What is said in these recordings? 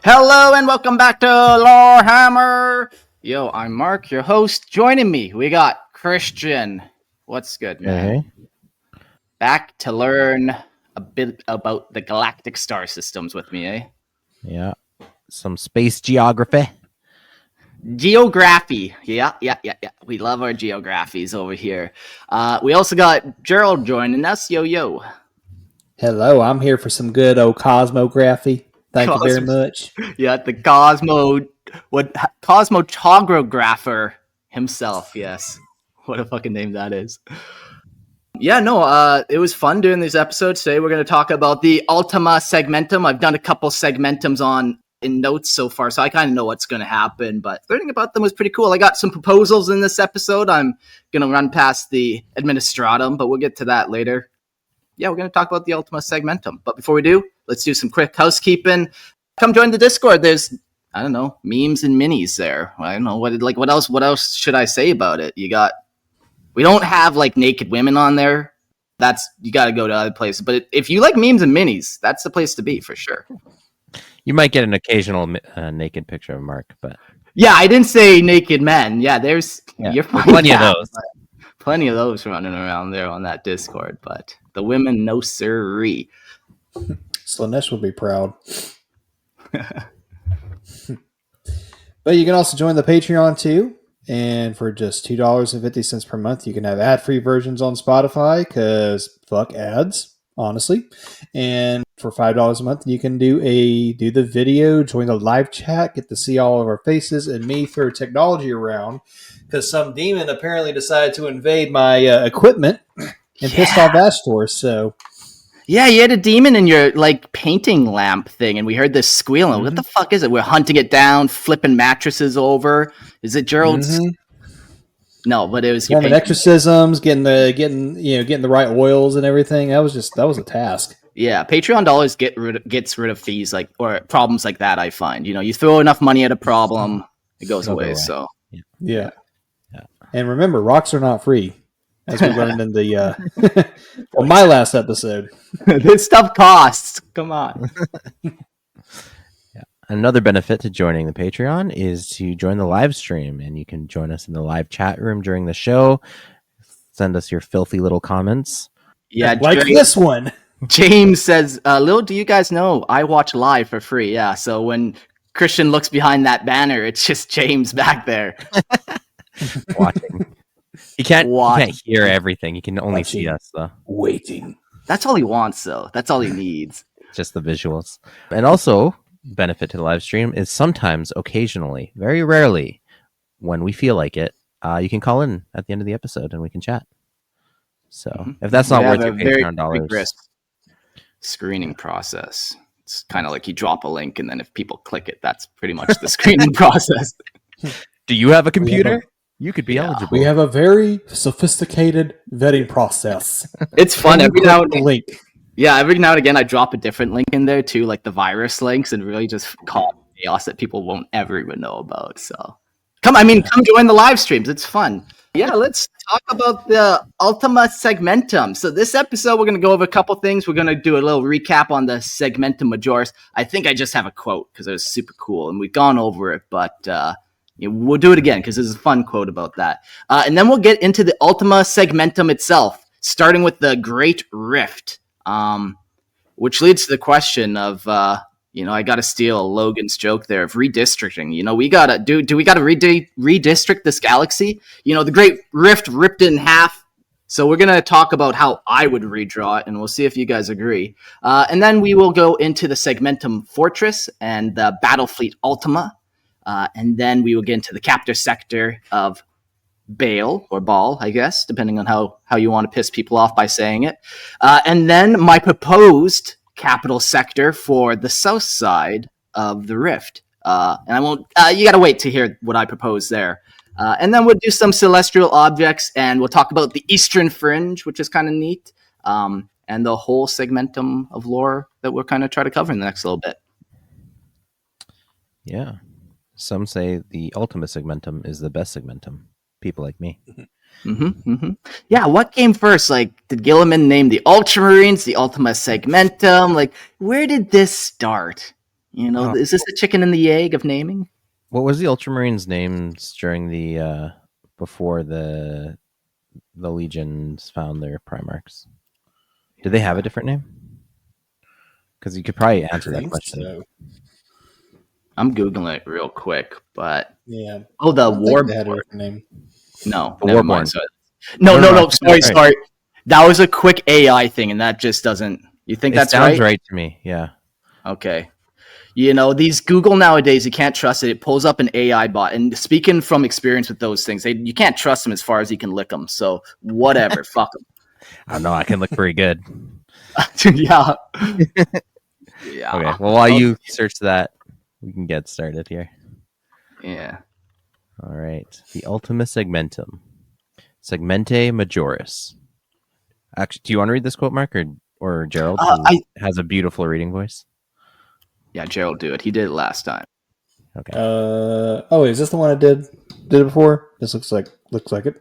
Hello and welcome back to Lorehammer. Yo, I'm Mark, your host. Joining me, we got Christian. What's good, man? Hey. Back to learn a bit about the galactic star systems with me, eh? Yeah. Some space geography. Geography. Yeah. We love our geographies over here. We also got Gerald joining us. Yo. Hello, I'm here for some good old cosmography. Thank you very much. Yeah, the cosmographer himself, yes. What a fucking name that is. Yeah, no, it was fun doing these episodes. Today we're going to talk about the Ultima Segmentum. I've done a couple segmentums in notes so far, so I kind of know what's going to happen, but learning about them was pretty cool. I got some proposals in this episode. I'm going to run past the administratum, but we'll get to that later. Yeah, we're going to talk about the Ultima Segmentum. But before we do, let's do some quick housekeeping. Come join the Discord. There's, I don't know, memes and minis there. I don't know what else should I say about it? We don't have like naked women on there. You got to go to other places. But if you like memes and minis, that's the place to be for sure. You might get an occasional naked picture of Mark, but yeah, I didn't say naked men. Yeah, you're plenty of those. Plenty of those running around there on that Discord, but the women, no siree. Slanesh will be proud. But you can also join the Patreon too. And for just $2.50 per month, you can have ad-free versions on Spotify because fuck ads, honestly. And for $5 a month, you can do the video, join the live chat, get to see all of our faces, and me throw technology around because some demon apparently decided to invade my equipment and pissed off Astor. So yeah, you had a demon in your like painting lamp thing, and we heard this squealing. Mm-hmm. What the fuck is it? We're hunting it down, flipping mattresses over. Is it Gerald's? Mm-hmm. No, but it was performing exorcisms, getting the right oils and everything. That was a task. Yeah, Patreon dollars gets rid of fees or problems like that. I find you throw enough money at a problem, it goes away. So yeah. And remember, rocks are not free. As we learned in the my last episode. This stuff costs. Come on. Yeah. Another benefit to joining the Patreon is to join the live stream, and you can join us in the live chat room during the show. Send us your filthy little comments. Yeah, like this one. James says, Lil, do you guys know I watch live for free? Yeah, so when Christian looks behind that banner, it's just James back there. Watching. He can't hear everything. He can only see us, though. Waiting. That's all he wants, though. That's all he needs. Just the visuals. And also, benefit to the live stream is sometimes, occasionally, very rarely, when we feel like it, you can call in at the end of the episode and we can chat. So, if that's not worth your Patreon dollars. Screening process. It's kind of like you drop a link, and then if people click it, that's pretty much the screening process. Do you have a computer? You could be eligible. We have a very sophisticated vetting process. It's fun every now and again. Every now and again I drop a different link in there too, like the virus links, and really just cause chaos that people won't ever even know about. So come join the live streams. It's fun. Yeah, let's talk about the Ultima Segmentum. So this episode we're going to go over a couple things. We're going to do a little recap on the Segmentum Majoris. I think I just have a quote because it was super cool, and we've gone over it, but we'll do it again because there's a fun quote about that. And then we'll get into the Ultima Segmentum itself, starting with the Great Rift, which leads to the question of, I got to steal Logan's joke there of redistricting. We got to do we got to redistrict this galaxy? The Great Rift ripped it in half. So we're going to talk about how I would redraw it, and we'll see if you guys agree. And then we will go into the Segmentum Fortress and the Battle Fleet Ultima. And then we will get into the captor sector of Baal or Baal, I guess, depending on how you want to piss people off by saying it. And then my proposed capital sector for the south side of the Rift. And I won't, you got to wait to hear what I propose there. And then we'll do some celestial objects, and we'll talk about the Eastern Fringe, which is kind of neat. And the whole segmentum of lore that we'll kind of try to cover in the next little bit. Yeah. Some say the Ultima Segmentum is the best segmentum. People like me. Mm-hmm, mm-hmm. Yeah, what came first? Like, did Gilliman name the Ultramarines the Ultima Segmentum? Like, where did this start? You know, is this the chicken and the egg of naming? What was the Ultramarines' names during the before the legions found their Primarchs? Did they have a different name? Because you could probably answer that question. So. I'm googling it real quick, but Yeah. oh, the war name. No, The never Warborn. mind. No. Sorry. That was a quick AI thing, and that just doesn't. You think that's right? Sounds right to me. Yeah. Okay. You know, these Google nowadays, you can't trust it. It pulls up an AI bot. And speaking from experience with those things, you can't trust them as far as you can lick them. So whatever, fuck them. I don't know. I can look pretty good. Yeah. Okay. Well, while you search that, we can get started here. Yeah. All right. The Ultima Segmentum. Segmente Majoris. Actually, do you want to read this quote, Mark, or Gerald, who has a beautiful reading voice? Yeah, Gerald, do it. He did it last time. Okay. Is this the one I did it before? This looks like it.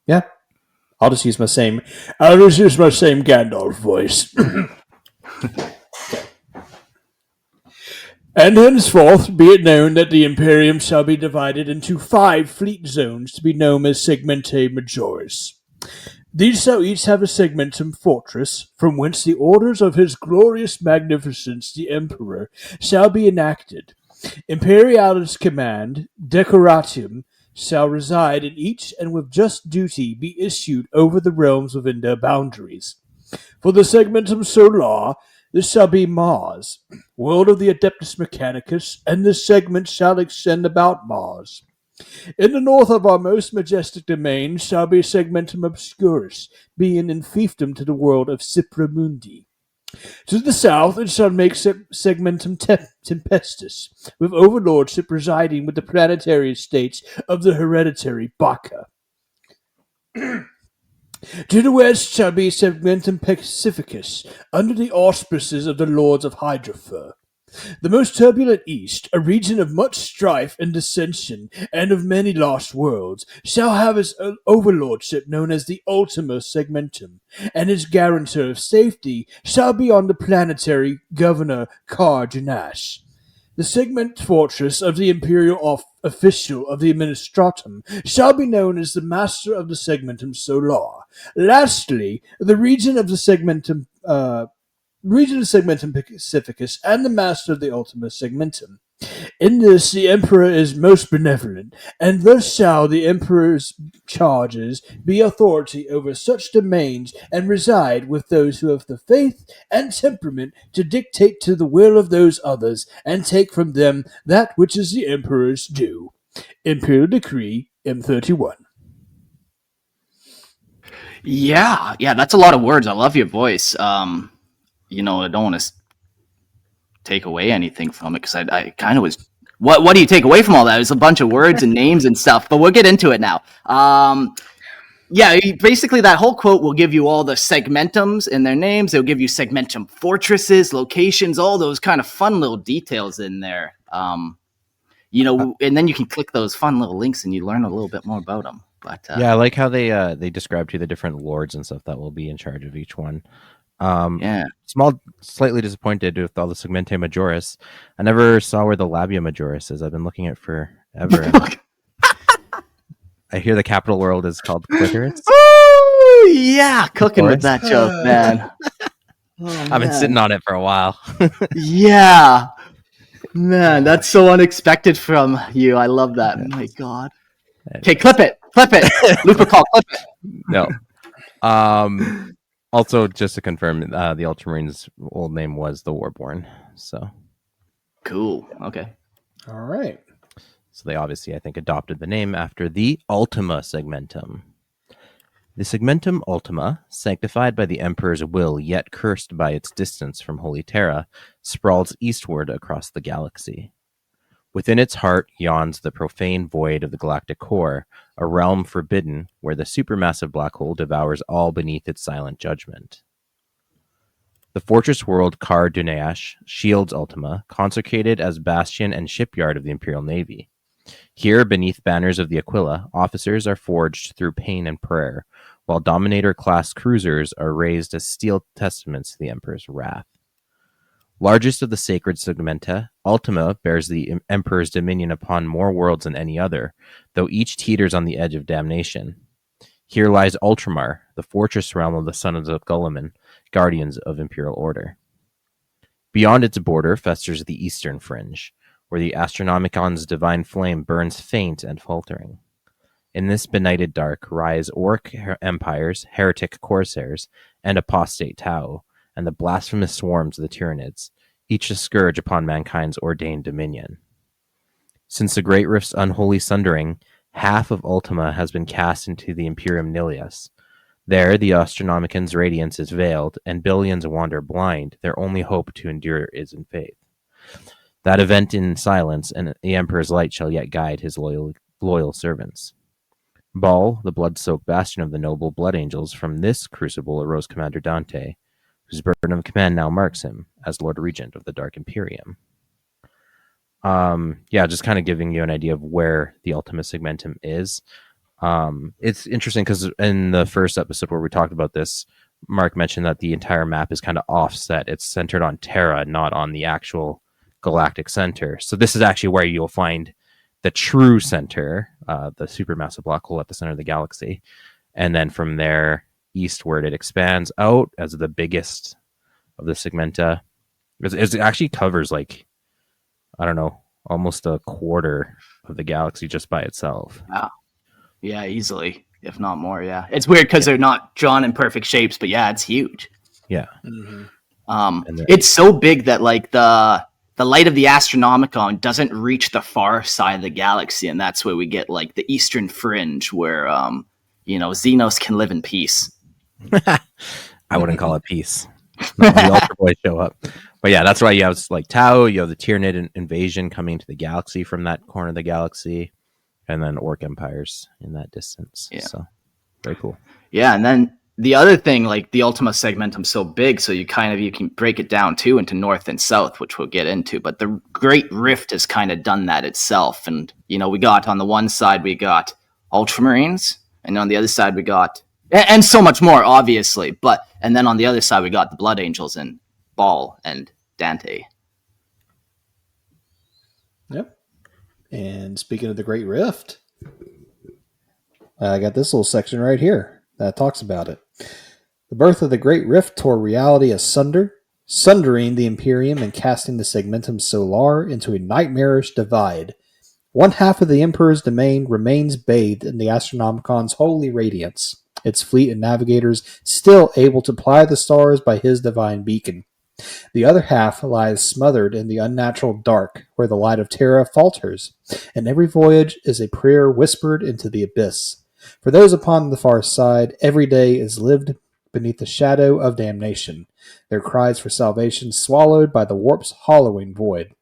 Yeah. I'll just use my same Gandalf voice. And henceforth be it known that the Imperium shall be divided into 5 fleet zones to be known as Segmente Majoris. These shall each have a segmentum fortress, from whence the orders of his glorious magnificence the Emperor shall be enacted. Imperialis command, decoratum, shall reside in each and with just duty be issued over the realms within their boundaries. For the segmentum solar, this shall be Mars, world of the Adeptus Mechanicus, and this segment shall extend about Mars. In the north of our most majestic domain shall be segmentum obscurus, being in fiefdom to the world of Cipramundi. To the south it shall make segmentum tempestus, with overlordship residing with the planetary estates of the hereditary Baccha. To the west shall be segmentum pacificus, under the auspices of the lords of Hydrafer. The most turbulent east, a region of much strife and dissension, and of many lost worlds, shall have its overlordship known as the Ultima Segmentum, and its guarantor of safety shall be on the planetary governor Car Janash. The segment fortress of the Imperial official of the Administratum shall be known as the Master of the Segmentum Solar. Lastly, the region of the Segmentum Pacificus and the Master of the Ultima Segmentum. In this the Emperor is most benevolent, and thus shall the Emperor's charges be authority over such domains and reside with those who have the faith and temperament to dictate to the will of those others and take from them that which is the Emperor's due. Imperial Decree M31. Yeah, that's a lot of words. I love your voice. You know, I don't want to take away anything from it because I kind of was. What do you take away from all that? There's a bunch of words and names and stuff, but we'll get into it now. Basically that whole quote will give you all the segmentums and their names. It'll give you segmentum fortresses, locations, all those kind of fun little details in there. You know, and then you can click those fun little links and you learn a little bit more about them. But I like how they describe to you the different lords and stuff that will be in charge of each one. Slightly disappointed with all the Segmente Majoris. I never saw where the Labia Majoris is. I've been looking at it forever. I hear the capital world is called Clitoris. Oh yeah, cooking with that joke, man. I've been sitting on it for a while. Yeah, man, that's so unexpected from you. I love that. Oh my God. Okay, clip it. Lupa call, clip it. No. Also, just to confirm, the Ultramarines' old name was the Warborn. So cool. Okay. All right. So they obviously, I think, adopted the name after the Ultima Segmentum. The Segmentum Ultima, sanctified by the Emperor's will, yet cursed by its distance from Holy Terra, sprawls eastward across the galaxy. Within its heart yawns the profane void of the galactic core, a realm forbidden where the supermassive black hole devours all beneath its silent judgment. The fortress world Car Duneash shields Ultima, consecrated as bastion and shipyard of the Imperial Navy. Here, beneath banners of the Aquila, officers are forged through pain and prayer, while Dominator-class cruisers are raised as steel testaments to the Emperor's wrath. Largest of the sacred segmenta, Ultima bears the Emperor's dominion upon more worlds than any other, though each teeters on the edge of damnation. Here lies Ultramar, the fortress realm of the sons of Guilliman, guardians of Imperial order. Beyond its border festers the eastern fringe, where the Astronomicon's divine flame burns faint and faltering. In this benighted dark rise orc empires, heretic corsairs, and apostate Tau, and the blasphemous swarms of the Tyranids, each a scourge upon mankind's ordained dominion. Since the Great Rift's unholy sundering, half of Ultima has been cast into the Imperium Nilius. There the Astronomican's radiance is veiled, and billions wander blind, their only hope to endure is in faith. That event in silence, and the Emperor's light shall yet guide his loyal servants. Baal, the blood-soaked bastion of the noble blood angels, from this crucible arose Commander Dante, whose burden of command now marks him as Lord Regent of the Dark Imperium. Just kind of giving you an idea of where the Ultima Segmentum is. It's interesting because in the first episode where we talked about this, Mark mentioned that the entire map is kind of offset. It's centered on Terra, not on the actual galactic center. So this is actually where you'll find the true center, the supermassive black hole at the center of the galaxy. And then from there eastward, it expands out as the biggest of the segmenta. It actually covers almost a quarter of the galaxy just by itself. Wow. Yeah, easily, if not more. Yeah, it's weird because they're not drawn in perfect shapes, but yeah, it's huge. Yeah. Mm-hmm. It's so big that the light of the Astronomicon doesn't reach the far side of the galaxy, and that's where we get the eastern fringe, where Xenos can live in peace. I wouldn't call it peace. No, the Ultra Boys show up. But yeah, that's why you have Tau, you have the Tyranid invasion coming to the galaxy from that corner of the galaxy, and then Orc empires in that distance. Yeah. So very cool. Yeah, and then the other thing, the Ultima Segmentum's so big, so you can break it down too into north and south, which we'll get into. But the Great Rift has kind of done that itself. And, we got on the one side, we got Ultramarines, and on the other side, we got, and so much more, obviously. And then on the other side, we got the Blood Angels and Baal and Dante. Yep. And speaking of the Great Rift, I got this little section right here that talks about it. The birth of the Great Rift tore reality asunder, sundering the Imperium and casting the Segmentum Solar into a nightmarish divide. One half of the Emperor's domain remains bathed in the Astronomicon's holy radiance, its fleet and navigators still able to ply the stars by his divine beacon. The other half lies smothered in the unnatural dark, where the light of Terra falters, and every voyage is a prayer whispered into the abyss. For those upon the far side, every day is lived beneath the shadow of damnation, their cries for salvation swallowed by the warp's hollowing void.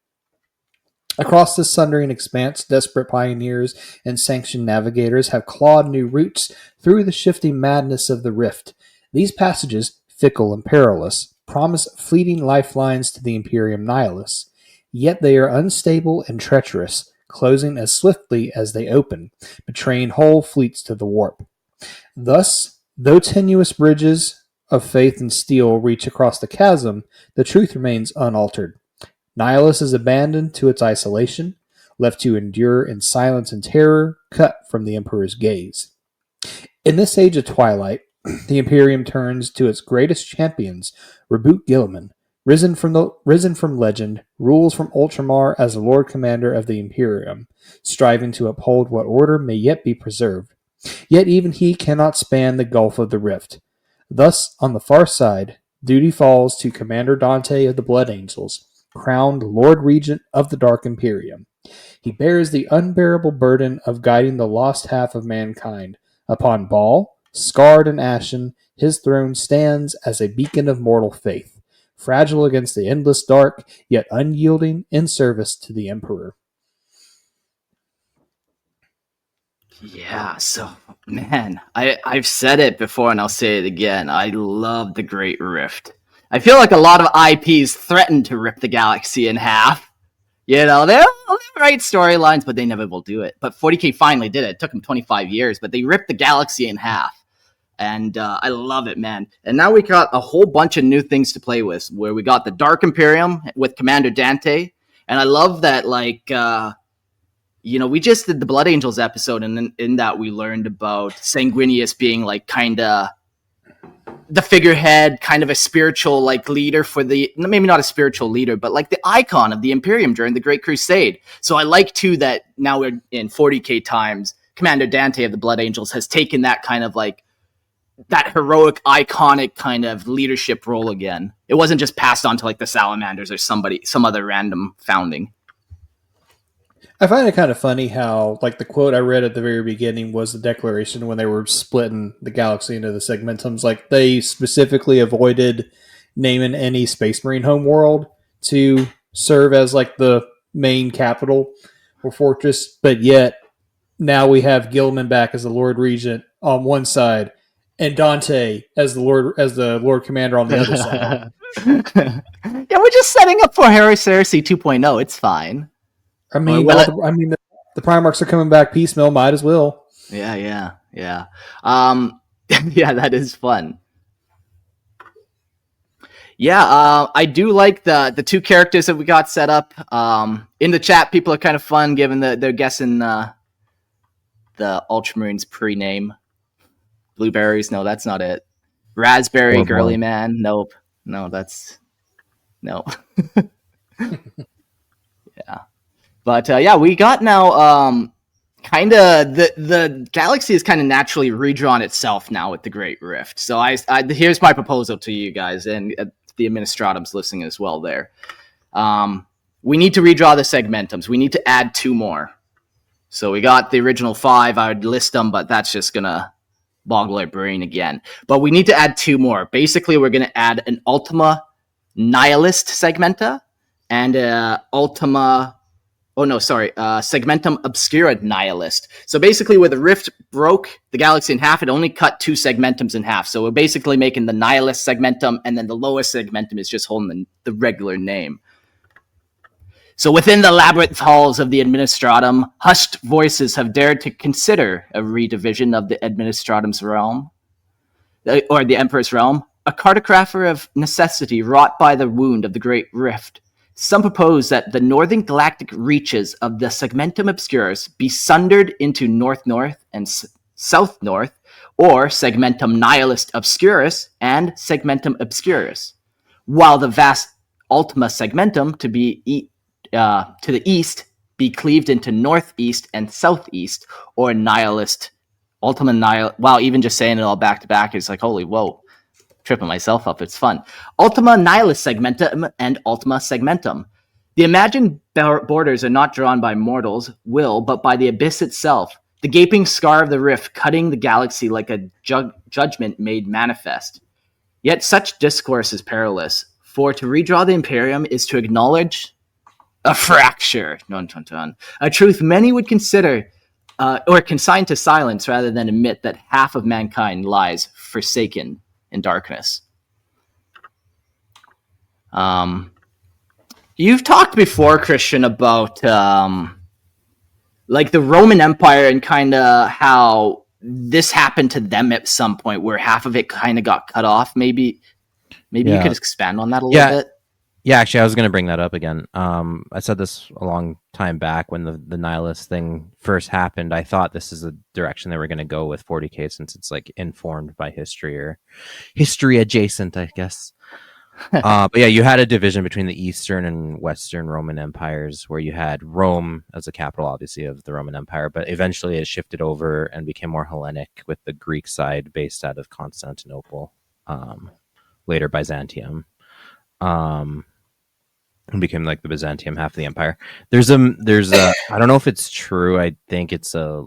Across this sundering expanse, desperate pioneers and sanctioned navigators have clawed new routes through the shifting madness of the rift. These passages, fickle and perilous, promise fleeting lifelines to the Imperium Nihilus, yet they are unstable and treacherous, closing as swiftly as they open, betraying whole fleets to the warp. Thus, though tenuous bridges of faith and steel reach across the chasm, the truth remains unaltered. Nihilus is abandoned to its isolation, left to endure in silence and terror, cut from the Emperor's gaze. In this age of twilight, the Imperium turns to its greatest champions, Reboot Guilliman, risen from legend, rules from Ultramar as the Lord Commander of the Imperium, striving to uphold what order may yet be preserved. Yet even he cannot span the gulf of the rift. Thus, on the far side, duty falls to Commander Dante of the Blood Angels, crowned Lord Regent of the Dark Imperium. He bears the unbearable burden of guiding the lost half of mankind. Upon Baal, scarred and ashen, his throne stands as a beacon of mortal faith, fragile against the endless dark, yet unyielding in service to the Emperor. Yeah, so, man, I've said it before and I'll say it again. I love the Great Rift. I feel like a lot of IPs threaten to rip the galaxy in half. They'll write storylines, but they never will do it. But 40K finally did it. It took them 25 years, but they ripped the galaxy in half. And I love it, man. And now we got a whole bunch of new things to play with, where we got the Dark Imperium with Commander Dante. And I love that, like, we just did the Blood Angels episode, and in that we learned about Sanguinius being, like, kind of the figurehead, kind of a spiritual, like, leader for maybe not a spiritual leader, but, like, the icon of the Imperium during the Great Crusade. So I like, too, that now we're in 40k times, Commander Dante of the Blood Angels has taken that kind of, like, that heroic, iconic kind of leadership role again. It wasn't just passed on to, like, the Salamanders or some other random founding. I find it kind of funny how, like, the quote I read at the very beginning was the declaration when they were splitting the galaxy into the segmentums. Like, they specifically avoided naming any Space Marine homeworld to serve as, like, the main capital or fortress, but yet now we have Gilman back as the Lord Regent on one side, and Dante as the Lord Commander on the other side. Yeah, we're just setting up for Heresy 2.0. It's fine. I mean, the Primarchs are coming back piecemeal. Might as well. Yeah. Yeah, that is fun. Yeah, I do like the two characters that we got set up. In the chat, people are kind of fun, given that they're guessing the Ultramarines pre-name. Blueberries, no, that's not it. Raspberry, girly man, nope. No, that's no. Yeah. But we got now kind of the galaxy is kind of naturally redrawn itself now with the Great Rift. So here's my proposal to you guys and the Administratums listening as well there. We need to redraw the segmentums. We need to add 2 more. So we got the original 5. I would list them, but that's just going to boggle our brain again. But we need to add 2 more. Basically, we're going to add an Ultima Nihilist segmenta and Segmentum Obscura Nihilist. So basically, where the Rift broke the galaxy in half, it only cut 2 segmentums in half. So we're basically making the Nihilist segmentum, and then the lowest segmentum is just holding the regular name. So within the labyrinth halls of the Administratum, hushed voices have dared to consider a redivision of the Administratum's realm, or the Emperor's realm, a cartographer of necessity wrought by the wound of the Great Rift. Some propose that the northern galactic reaches of the Segmentum Obscurus be sundered into north-north and south-north, or Segmentum Nihilist Obscurus and Segmentum Obscurus, while the vast Ultima Segmentum to the east be cleaved into northeast and southeast, or Nihilist Ultima Nihilist. Wow, even just saying it all back to back is like, holy whoa. Tripping myself up. It's fun. Ultima Nihilist Segmentum and Ultima Segmentum. The imagined borders are not drawn by mortals' will, but by the abyss itself, the gaping scar of the rift cutting the galaxy like a judgment made manifest. Yet such discourse is perilous, for to redraw the Imperium is to acknowledge a fracture. A truth many would consider or consign to silence rather than admit that half of mankind lies forsaken in darkness. You've talked before, Christian, about like the Roman Empire and kind of how this happened to them at some point, where half of it kind of got cut off. Maybe you could expand on that a little bit. Yeah, actually, I was going to bring that up again. I said this a long time back when the nihilist thing first happened. I thought this is the direction they were going to go with 40k, since it's like informed by history or history adjacent, I guess. But yeah, you had a division between the Eastern and Western Roman empires, where you had Rome as a capital, obviously, of the Roman Empire, but eventually it shifted over and became more Hellenic, with the Greek side based out of Constantinople, later Byzantium. And became like the Byzantium half of the empire. There's a I don't know if it's true. I think it's a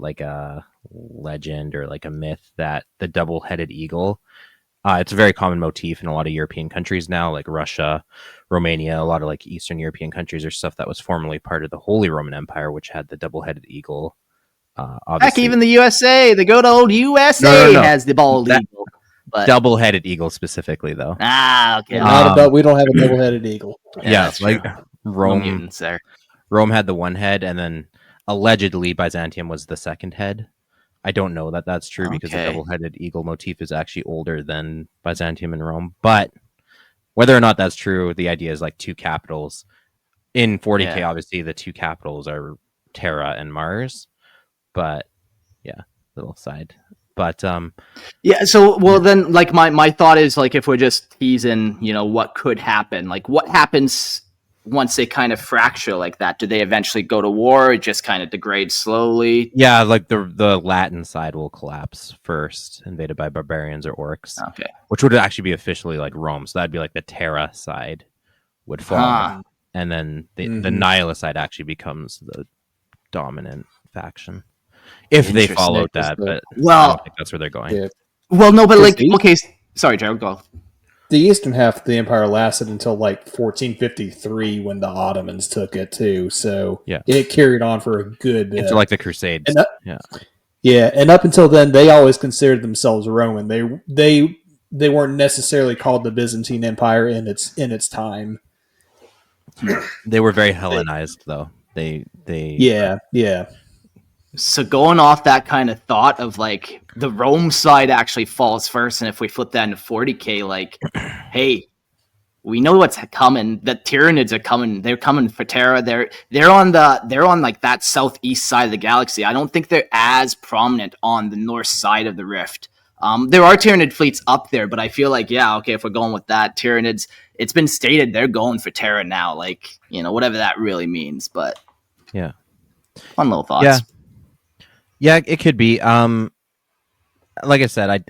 legend or like a myth that the double-headed eagle. It's a very common motif in a lot of European countries now, like Russia, Romania, a lot of like Eastern European countries, or stuff that was formerly part of the Holy Roman Empire, which had the double-headed eagle. Heck, even the USA, the good old USA has the bald eagle. But double-headed eagle specifically, though. Okay. We don't have a double-headed eagle. Yeah, like Rome had the one head, and then allegedly Byzantium was the second head. I don't know that that's true because the Okay. double-headed eagle motif is actually older than Byzantium and Rome. But whether or not that's true, the idea is like two capitals. In 40K, Yeah. obviously, the two capitals are Terra and Mars. But yeah, little side. But Yeah, so then like my thought is like if we're just teasing, what could happen? Like what happens once they kind of fracture like that? Do they eventually go to war? It just kind of degrades slowly? yeah, like the Latin side will collapse first, invaded by barbarians or orcs, Okay. which would actually be officially like Rome. So that'd be like the Terra side would fall, Huh. and then the Mhm. Nihilist side actually becomes the dominant faction if they Interesting. followed Yeah, 'cause that. But I Well, don't think that's where they're going. Yeah. well, no, but Because like, okay, sorry, Jared, go. the eastern half of the empire lasted until like 1453 when the Ottomans took it too. So Yeah. it carried on for a good bit. Into like the Crusades. And yeah. Yeah, and up until then, they always considered themselves Roman. They weren't necessarily called the Byzantine Empire in its time. They were very Hellenized, though. They Yeah. So going off that kind of thought of like the Rome side actually falls first, and if we flip that into 40K, like, hey, we know what's coming. The Tyranids are coming. They're coming for Terra. They're on like that southeast side of the galaxy. I don't think they're as prominent on the north side of the rift. There are Tyranid fleets up there, but I feel like, yeah, okay, if we're going with that, Tyranids, it's been stated they're going for Terra now, like, whatever that really means. But yeah, fun little thoughts. Yeah, it could be. Like I said,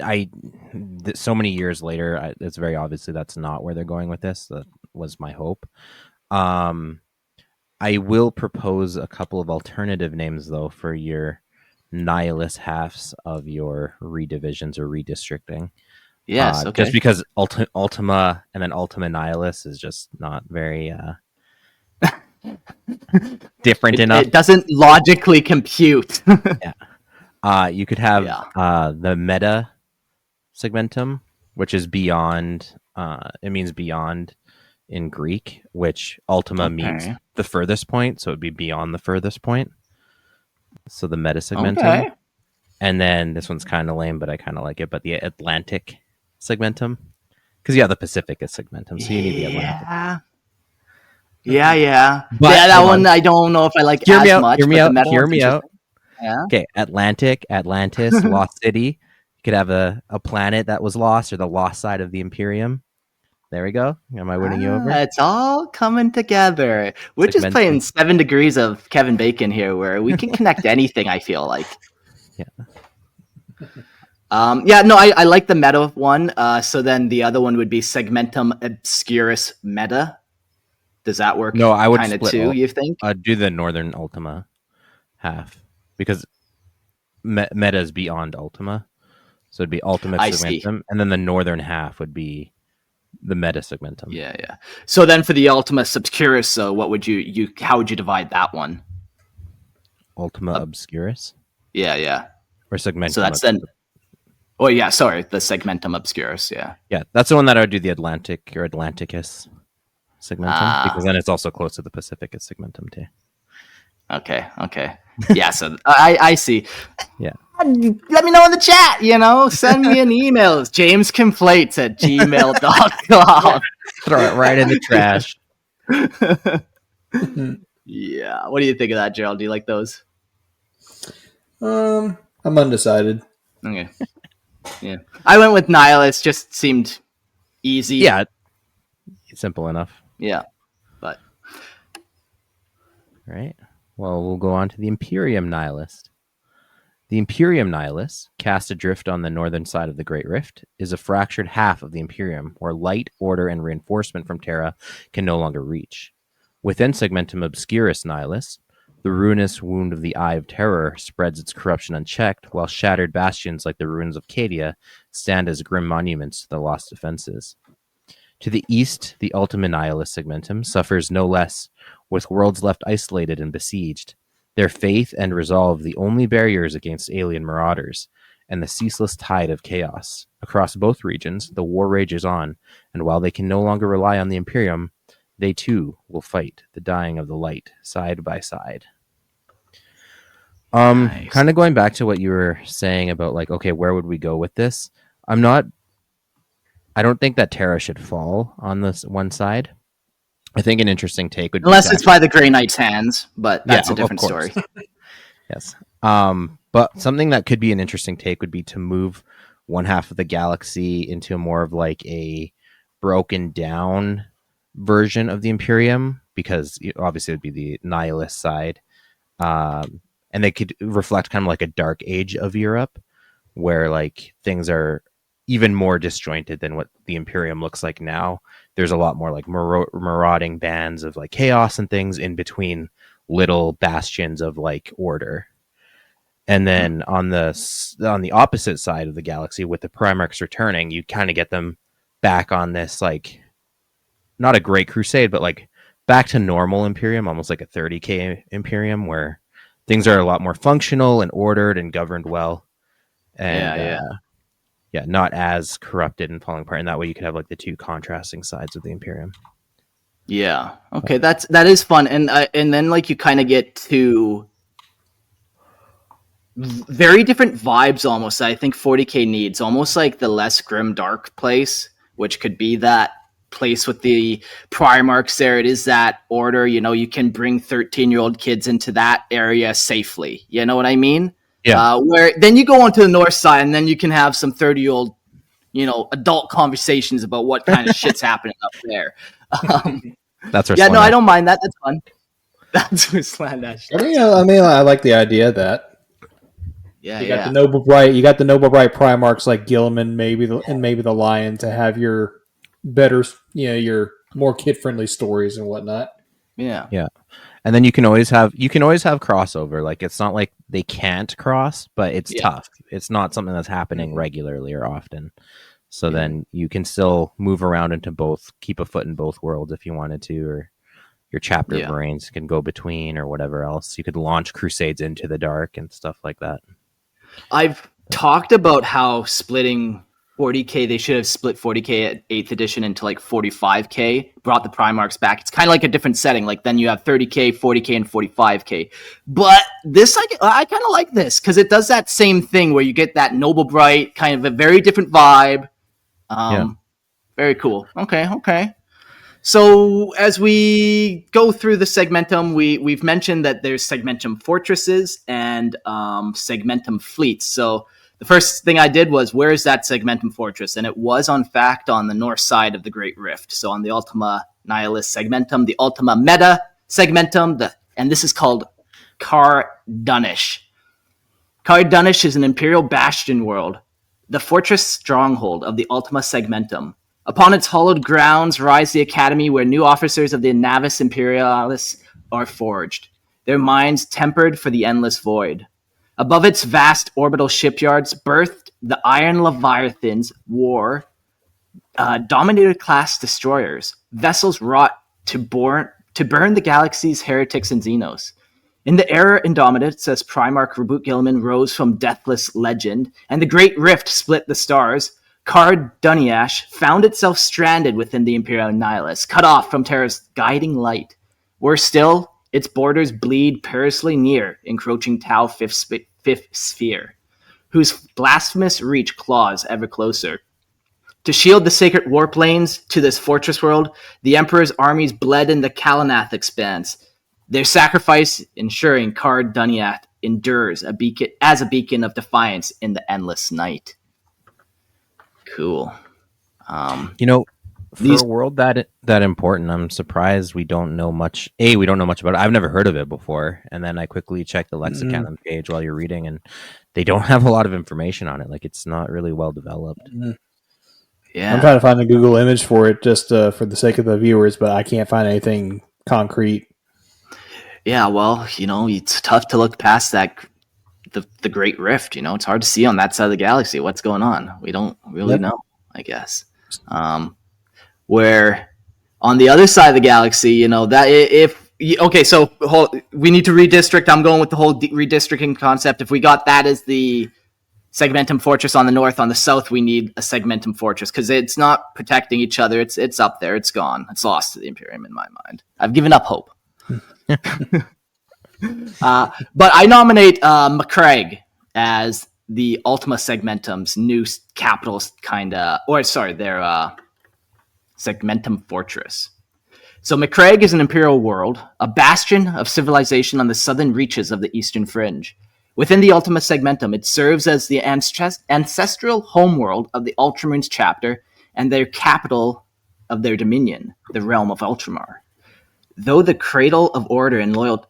so many years later, it's very obviously that's not where they're going with this. That was my hope. I will propose a couple of alternative names though for your nihilist halves of your redivisions or redistricting. Yes, okay. Just because Ultima and then Ultima Nihilus is just not very different enough. It doesn't logically compute. Yeah. You could have the meta segmentum, which is beyond. It means beyond in Greek, which Ultima means the furthest point, so it'd be beyond the furthest point. So the meta segmentum. Okay. And then this one's kind of lame, but I kind of like it. But the Atlantic segmentum, because the Pacific is segmentum, so you need the Atlantic. Yeah. But that one I don't know if I like as much. Hear me out. Yeah. Okay, Atlantic, Atlantis, Lost City. You could have a planet that was lost or the lost side of the Imperium. There we go. Am I winning you over? It's all coming together. We're just playing 7 degrees of Kevin Bacon here, where we can connect anything, I feel like. Yeah. I like the meta one. So then the other one would be Segmentum Obscurus Meta. Does that work? No, I would kind of too. You think? Do the Northern Ultima half because meta is beyond Ultima, so it'd be Ultima Segmentum, and then the northern half would be the meta Segmentum. Yeah. So then for the Ultima Obscurus, what would how would you divide that one? Ultima Obscurus. Yeah. Or Segmentum. So that's then. Oh yeah, sorry, the Segmentum Obscurus. Yeah, that's the one that I would do the Atlantic or Atlanticus Segmentum because then it's also close to the Pacificus Segmentum too. Okay. Yeah, so I see. Yeah. Let me know in the chat, send me an email. It's jamesconflates@gmail.com. Throw it right in the trash. Yeah. What do you think of that, Gerald? Do you like those? I'm undecided. Okay. Yeah. I went with Nihilist, just seemed easy. Yeah. Simple enough. Yeah. But. All right. Well, we'll go on to the Imperium Nihilist. The Imperium Nihilist, cast adrift on the northern side of the Great Rift, is a fractured half of the Imperium, where light, order, and reinforcement from Terra can no longer reach. Within Segmentum Obscurus Nihilist, the ruinous wound of the Eye of Terror spreads its corruption unchecked, while shattered bastions like the ruins of Cadia stand as grim monuments to the lost defenses. To the east, the Ultima Nihilist Segmentum suffers no less, with worlds left isolated and besieged, their faith and resolve the only barriers against alien marauders, and the ceaseless tide of chaos. Across both regions, the war rages on, and while they can no longer rely on the Imperium, they too will fight the dying of the light side by side. Nice. Kind of going back to what you were saying about like, okay, where would we go with this? I don't think that Terra should fall on this one side. I think an interesting take would Unless be it's by the Grey Knight's hands, but that's a different of course. story. Yes. But something that could be an interesting take would be to move one half of the galaxy into more of like a broken down version of the Imperium, because obviously it would be the nihilist side. And they could reflect kind of like a dark age of Europe, where like things are even more disjointed than what the Imperium looks like now. There's a lot more like marauding bands of like chaos and things in between little bastions of like order. And then on the opposite side of the galaxy, with the Primarchs returning, you kind of get them back on this like, not a great crusade, but like back to normal Imperium, almost like a 30k Imperium, where things are a lot more functional and ordered and governed well, and not as corrupted and falling apart. And that way, you could have like the two contrasting sides of the Imperium. Yeah. Okay, that is fun, and then like you kind of get to very different vibes almost. I think 40k needs almost like the less grim dark place, which could be that place with the Primarchs there. It is that order, you can bring 13-year-old kids into that area safely. You know what I mean? Yeah. Where then you go onto the north side and then you can have some 30-year-old, adult conversations about what kind of shit's happening up there. That's our I don't mind that. That's fun. That's where Slandash. I like the idea of that. Yeah, you got the noble bright. You got the noble bright Primarchs like Gilliman, maybe the Lion to have your better, your more kid friendly stories and whatnot. Yeah. And then you can always have crossover. Like, it's not like they can't cross, but it's tough. It's not something that's happening regularly or often. So then you can still move around into both, keep a foot in both worlds if you wanted to, or your chapter Marines can go between or whatever else. You could launch crusades into the dark and stuff like that. I've talked about how splitting 40k, they should have split 40k at 8th edition into like 45k, brought the Primarchs back. It's kind of like a different setting. Like then you have 30k, 40k, and 45k. But this, I kind of like this because it does that same thing where you get that noble bright, kind of a very different vibe. Very cool. Okay. So as we go through the Segmentum, we've mentioned that there's Segmentum fortresses and Segmentum fleets. So the first thing I did was, where is that Segmentum fortress? And it was, in fact, on the north side of the Great Rift. So on the Ultima Nihilist Segmentum, the Ultima Meta Segmentum, and this is called Car Dunnish. Car Dunnish is an Imperial bastion world, the fortress stronghold of the Ultima Segmentum. Upon its hallowed grounds rise the academy where new officers of the Navis Imperialis are forged, their minds tempered for the endless void. Above its vast orbital shipyards birthed the Iron Leviathans war, Dominator-class destroyers, vessels wrought to burn the galaxy's heretics and Xenos. In the era Indomitus, as Primarch Reboot Gilliman rose from deathless legend, and the Great Rift split the stars, Car Dunnish found itself stranded within the Imperial Nihilus, cut off from Terra's guiding light. Worse still, its borders bleed perilously near encroaching Tau Fifth Sphere, whose blasphemous reach claws ever closer. To shield the sacred warplanes to this fortress world, the Emperor's armies bled in the Kalanath expanse, their sacrifice ensuring Car Dunnish endures as a beacon of defiance in the endless night. Cool. For a world that important, I'm surprised we don't know much. We don't know much about it. I've never heard of it before. And then I quickly checked the lexicon page while you're reading, and they don't have a lot of information on it. Like, it's not really well developed. Yeah. I'm trying to find a Google image for it just for the sake of the viewers, but I can't find anything concrete. Yeah, well, it's tough to look past that, the Great Rift. It's hard to see on that side of the galaxy what's going on. We don't really know, I guess. Where on the other side of the galaxy, that we need to redistrict. I'm going with the whole redistricting concept. If we got that as the Segmentum fortress on the north, on the south we need a Segmentum fortress because it's not protecting each other. It's up there. It's gone. It's lost to the Imperium in my mind. I've given up hope. But I nominate McCraig as the Ultima Segmentum's new capital their Segmentum fortress. So McCraig is an Imperial world, a bastion of civilization on the southern reaches of the Eastern Fringe. Within the Ultima Segmentum, it serves as the ancestral homeworld of the Ultramarines chapter and their capital of their dominion, the realm of Ultramar. Through the cradle of order and loyalty,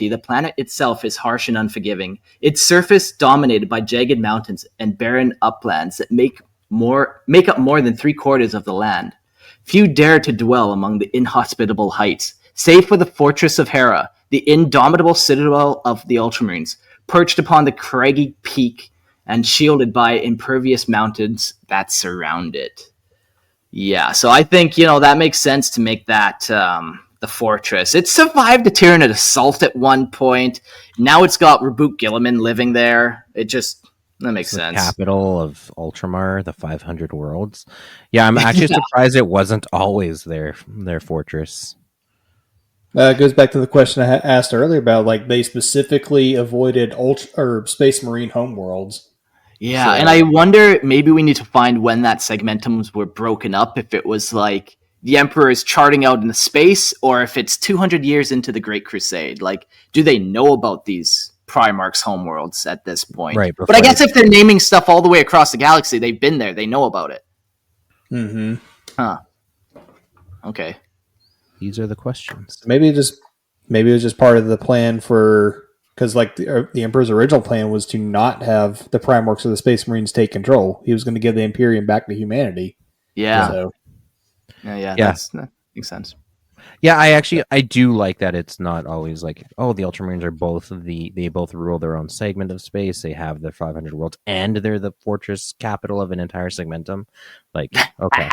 the planet itself is harsh and unforgiving. Its surface dominated by jagged mountains and barren uplands that make up more than 3/4 of the land. Few dare to dwell among the inhospitable heights, save for the fortress of Hera, the indomitable citadel of the Ultramarines, perched upon the craggy peak and shielded by impervious mountains that surround it. Yeah, so I think, that makes sense to make that the fortress. It survived a Tyranid assault at one point. Now it's got Reboot Gilliman living there. That makes sense. Capital of Ultramar, the 500 worlds. Yeah, I'm actually surprised it wasn't always their fortress. It goes back to the question I asked earlier about, they specifically avoided Space Marine homeworlds. Yeah, and I wonder, maybe we need to find when that segmentums were broken up, if it was like the Emperor is charting out into space, or if it's 200 years into the Great Crusade. Do they know about these Primarch's homeworlds at this point? Right. But I guess if they're naming stuff all the way across the galaxy, they've been there, they know about it. Mm-hmm. Huh. Okay. These are the questions. Maybe it was just part of the plan for... Because the Emperor's original plan was to not have the Primarchs of the Space Marines take control. He was going to give the Imperium back to humanity. Yeah. So. Yeah. That makes sense. Yeah, I do like that it's not always like, oh, the Ultramarines are they both rule their own segment of space. They have their 500 worlds, and they're the fortress capital of an entire segmentum. Okay.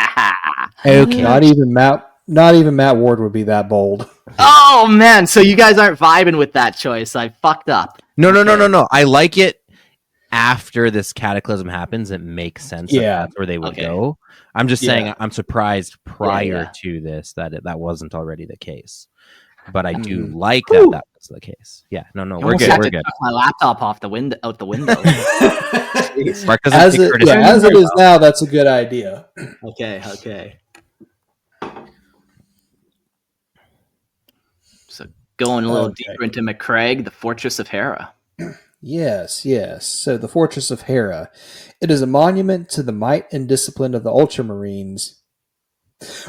Not even Matt Ward would be that bold. Oh man, so you guys aren't vibing with that choice. I fucked up. No. I like it after this cataclysm happens. It makes sense that's where they would go. I'm just saying I'm surprised prior to this that wasn't already the case. But I do like that was the case. Yeah, no, we're good. We're good. My laptop out the window. As it is now, that's a good idea. Okay. So going a little deeper into McCraig, the Fortress of Hera. Yes. So the Fortress of Hera. It is a monument to the might and discipline of the Ultramarines.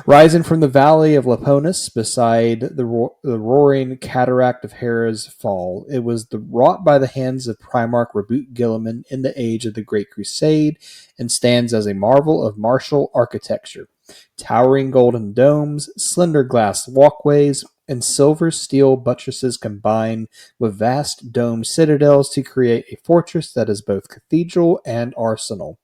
Rising from the valley of Laponus beside the roaring cataract of Hera's fall, it was wrought by the hands of Primarch Reboot Gilliman in the age of the Great Crusade and stands as a marvel of martial architecture. Towering golden domes, slender glass walkways, and silver steel buttresses combine with vast dome citadels to create a fortress that is both cathedral and arsenal.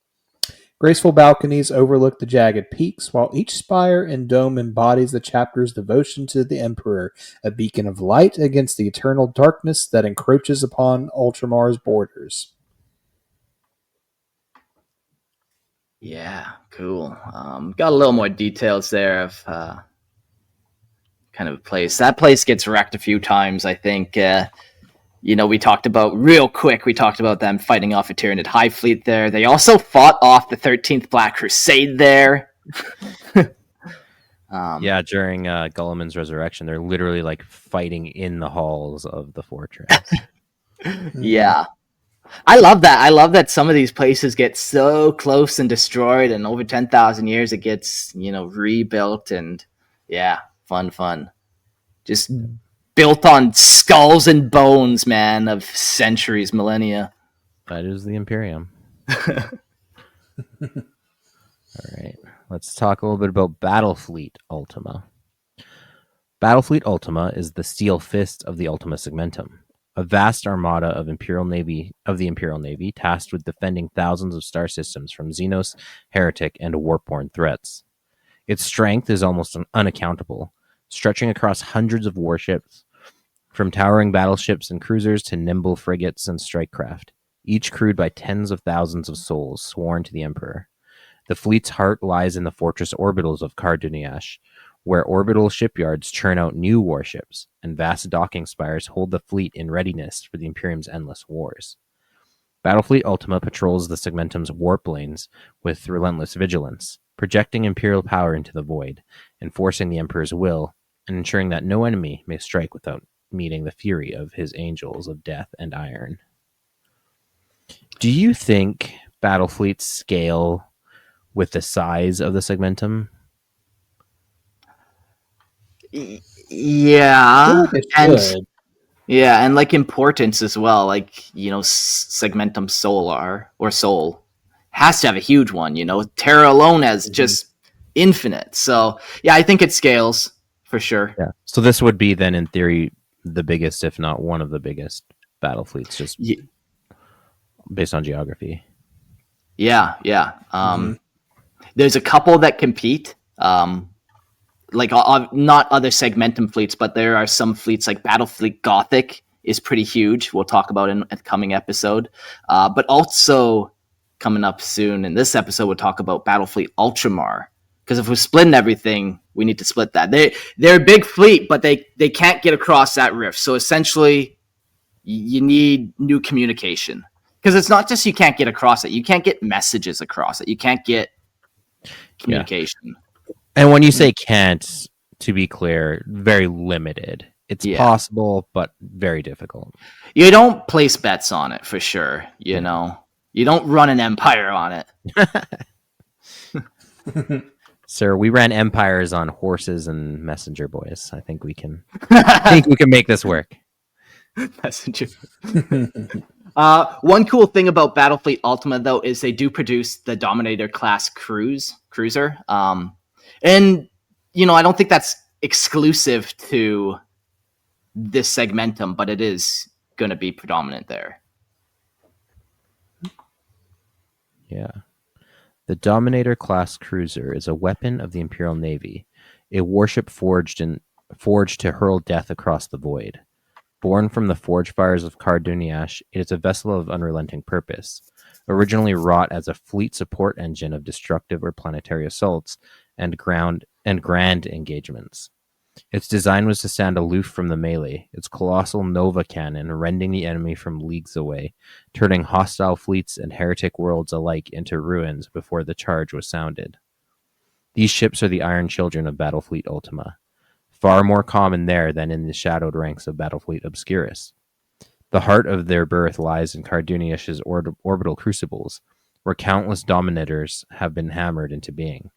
Graceful balconies overlook the jagged peaks, while each spire and dome embodies the chapter's devotion to the Emperor, a beacon of light against the eternal darkness that encroaches upon Ultramar's borders. Yeah, cool. Got a little more details there of kind of a place. That place gets wrecked a few times, I think. We talked about them fighting off a Tyranid High Fleet there. They also fought off the 13th Black Crusade there. During Gulliman's resurrection, they're literally fighting in the halls of the fortress. Yeah. I love that. I love that some of these places get so close and destroyed, and over 10,000 years it gets, rebuilt, and fun. Just built on skulls and bones, man, of centuries, millennia. That is the Imperium. All right. Let's talk a little bit about Battlefleet Ultima. Battlefleet Ultima is the steel fist of the Ultima Segmentum, a vast armada of the Imperial Navy tasked with defending thousands of star systems from Xenos, heretic, and warp-born threats. Its strength is almost unaccountable, stretching across hundreds of warships, from towering battleships and cruisers to nimble frigates and strike craft, each crewed by tens of thousands of souls sworn to the Emperor. The fleet's heart lies in the fortress orbitals of Kar Duniash, where orbital shipyards churn out new warships, and vast docking spires hold the fleet in readiness for the Imperium's endless wars. Battlefleet Ultima patrols the Segmentum's warp lanes with relentless vigilance, projecting Imperial power into the void, enforcing the Emperor's will, and ensuring that no enemy may strike without meeting the fury of his angels of death and iron. Do you think Battlefleets scale with the size of the Segmentum? Yeah, It and should. yeah, and like importance as well. Like Segmentum Solar or Soul has to have a huge one. Terra alone has just infinite. So yeah, I think it scales for sure. Yeah. So this would be then, in theory, the biggest, if not one of the biggest, battle fleets, just based on geography. Yeah. There's a couple that compete. Like not other Segmentum fleets, but there are some fleets like Battlefleet Gothic is pretty huge. We'll talk about in a coming episode. But also coming up soon in this episode, we'll talk about Battlefleet Ultramar. Because if we're splitting everything, we need to split that. They're a big fleet, but they can't get across that rift. So essentially, you need new communication. Because it's not just you can't get across it. You can't get messages across it. You can't get communication. Yeah. And when you say can't, to be clear, very limited. It's possible, but very difficult. You don't place bets on it for sure. You know, you don't run an empire on it. Sir, we ran empires on horses and messenger boys. I think we can. Make this work. Messenger. One cool thing about Battlefleet Ultima, though, is they do produce the Dominator class cruiser. And, I don't think that's exclusive to this Segmentum, but it is going to be predominant there. Yeah. The Dominator class cruiser is a weapon of the Imperial Navy, a warship forged to hurl death across the void. Born from the forge fires of Karduniash, it is a vessel of unrelenting purpose. Originally wrought as a fleet support engine of destructive or planetary assaults and grand engagements. Its design was to stand aloof from the melee, its colossal Nova cannon rending the enemy from leagues away, turning hostile fleets and heretic worlds alike into ruins before the charge was sounded. These ships are the Iron Children of Battlefleet Ultima, far more common there than in the shadowed ranks of Battlefleet Obscurus. The heart of their birth lies in Karduniash's orbital crucibles, where countless Dominators have been hammered into being.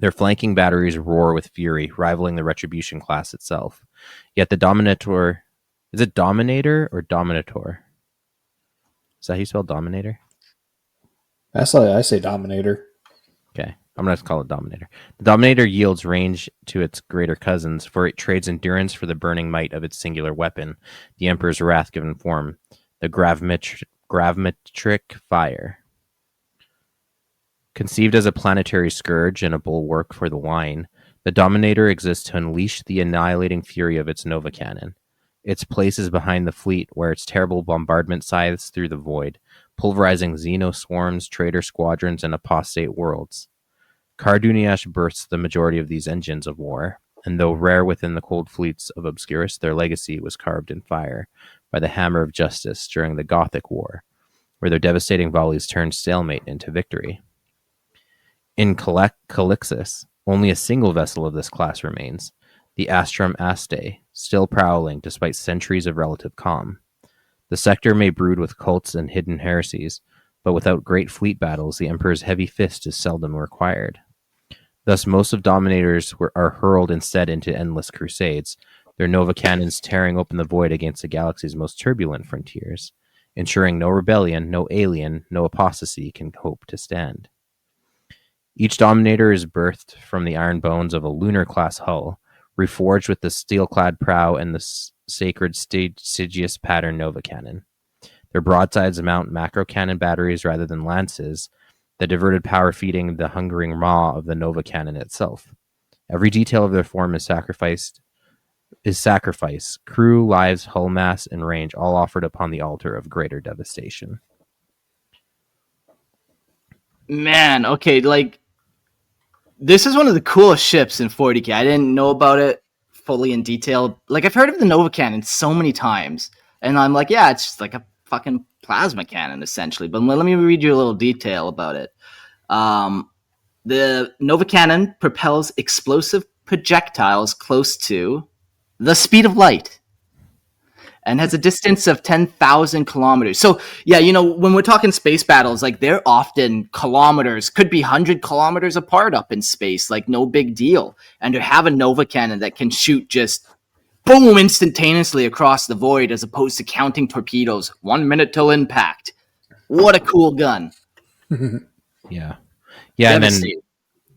Their flanking batteries roar with fury, rivaling the Retribution class itself. Yet the Dominator... Is it Dominator or Dominator? Is that how you spell Dominator? I say Dominator. Okay, I'm going to call it Dominator. The Dominator yields range to its greater cousins, for it trades endurance for the burning might of its singular weapon, the Emperor's wrath given form, the gravimetric fire. Conceived as a planetary scourge and a bulwark for the line, the Dominator exists to unleash the annihilating fury of its Nova cannon. Its place is behind the fleet, where its terrible bombardment scythes through the void, pulverizing xeno-swarms, traitor squadrons, and apostate worlds. Karduniash births the majority of these engines of war, and though rare within the cold fleets of Obscurus, their legacy was carved in fire by the hammer of justice during the Gothic War, where their devastating volleys turned stalemate into victory. In Calixis, only a single vessel of this class remains, the Astrum Aste, still prowling despite centuries of relative calm. The sector may brood with cults and hidden heresies, but without great fleet battles, the Emperor's heavy fist is seldom required. Thus, most of Dominators are hurled instead into endless crusades, their Nova cannons tearing open the void against the galaxy's most turbulent frontiers, ensuring no rebellion, no alien, no apostasy can hope to stand. Each Dominator is birthed from the iron bones of a lunar-class hull, reforged with the steel-clad prow and the sacred Stygius pattern Nova cannon. Their broadsides mount macro cannon batteries rather than lances, the diverted power feeding the hungering maw of the Nova cannon itself. Every detail of their form is sacrifice. Crew, lives, hull mass, and range all offered upon the altar of greater devastation. Man, okay, like This is one of the coolest ships in 40k. I didn't know about it fully in detail. Like, I've heard of the Nova Cannon so many times, and I'm like, yeah, it's just like a fucking plasma cannon, essentially. But let me read you a little detail about it. The Nova Cannon propels explosive projectiles close to the speed of light and has a distance of 10,000 kilometers. So, yeah, when we're talking space battles, like, they're often kilometers, could be 100 kilometers apart up in space, like, no big deal. And to have a Nova Cannon that can shoot just boom instantaneously across the void as opposed to counting torpedoes 1 minute till impact. What a cool gun. Yeah, and then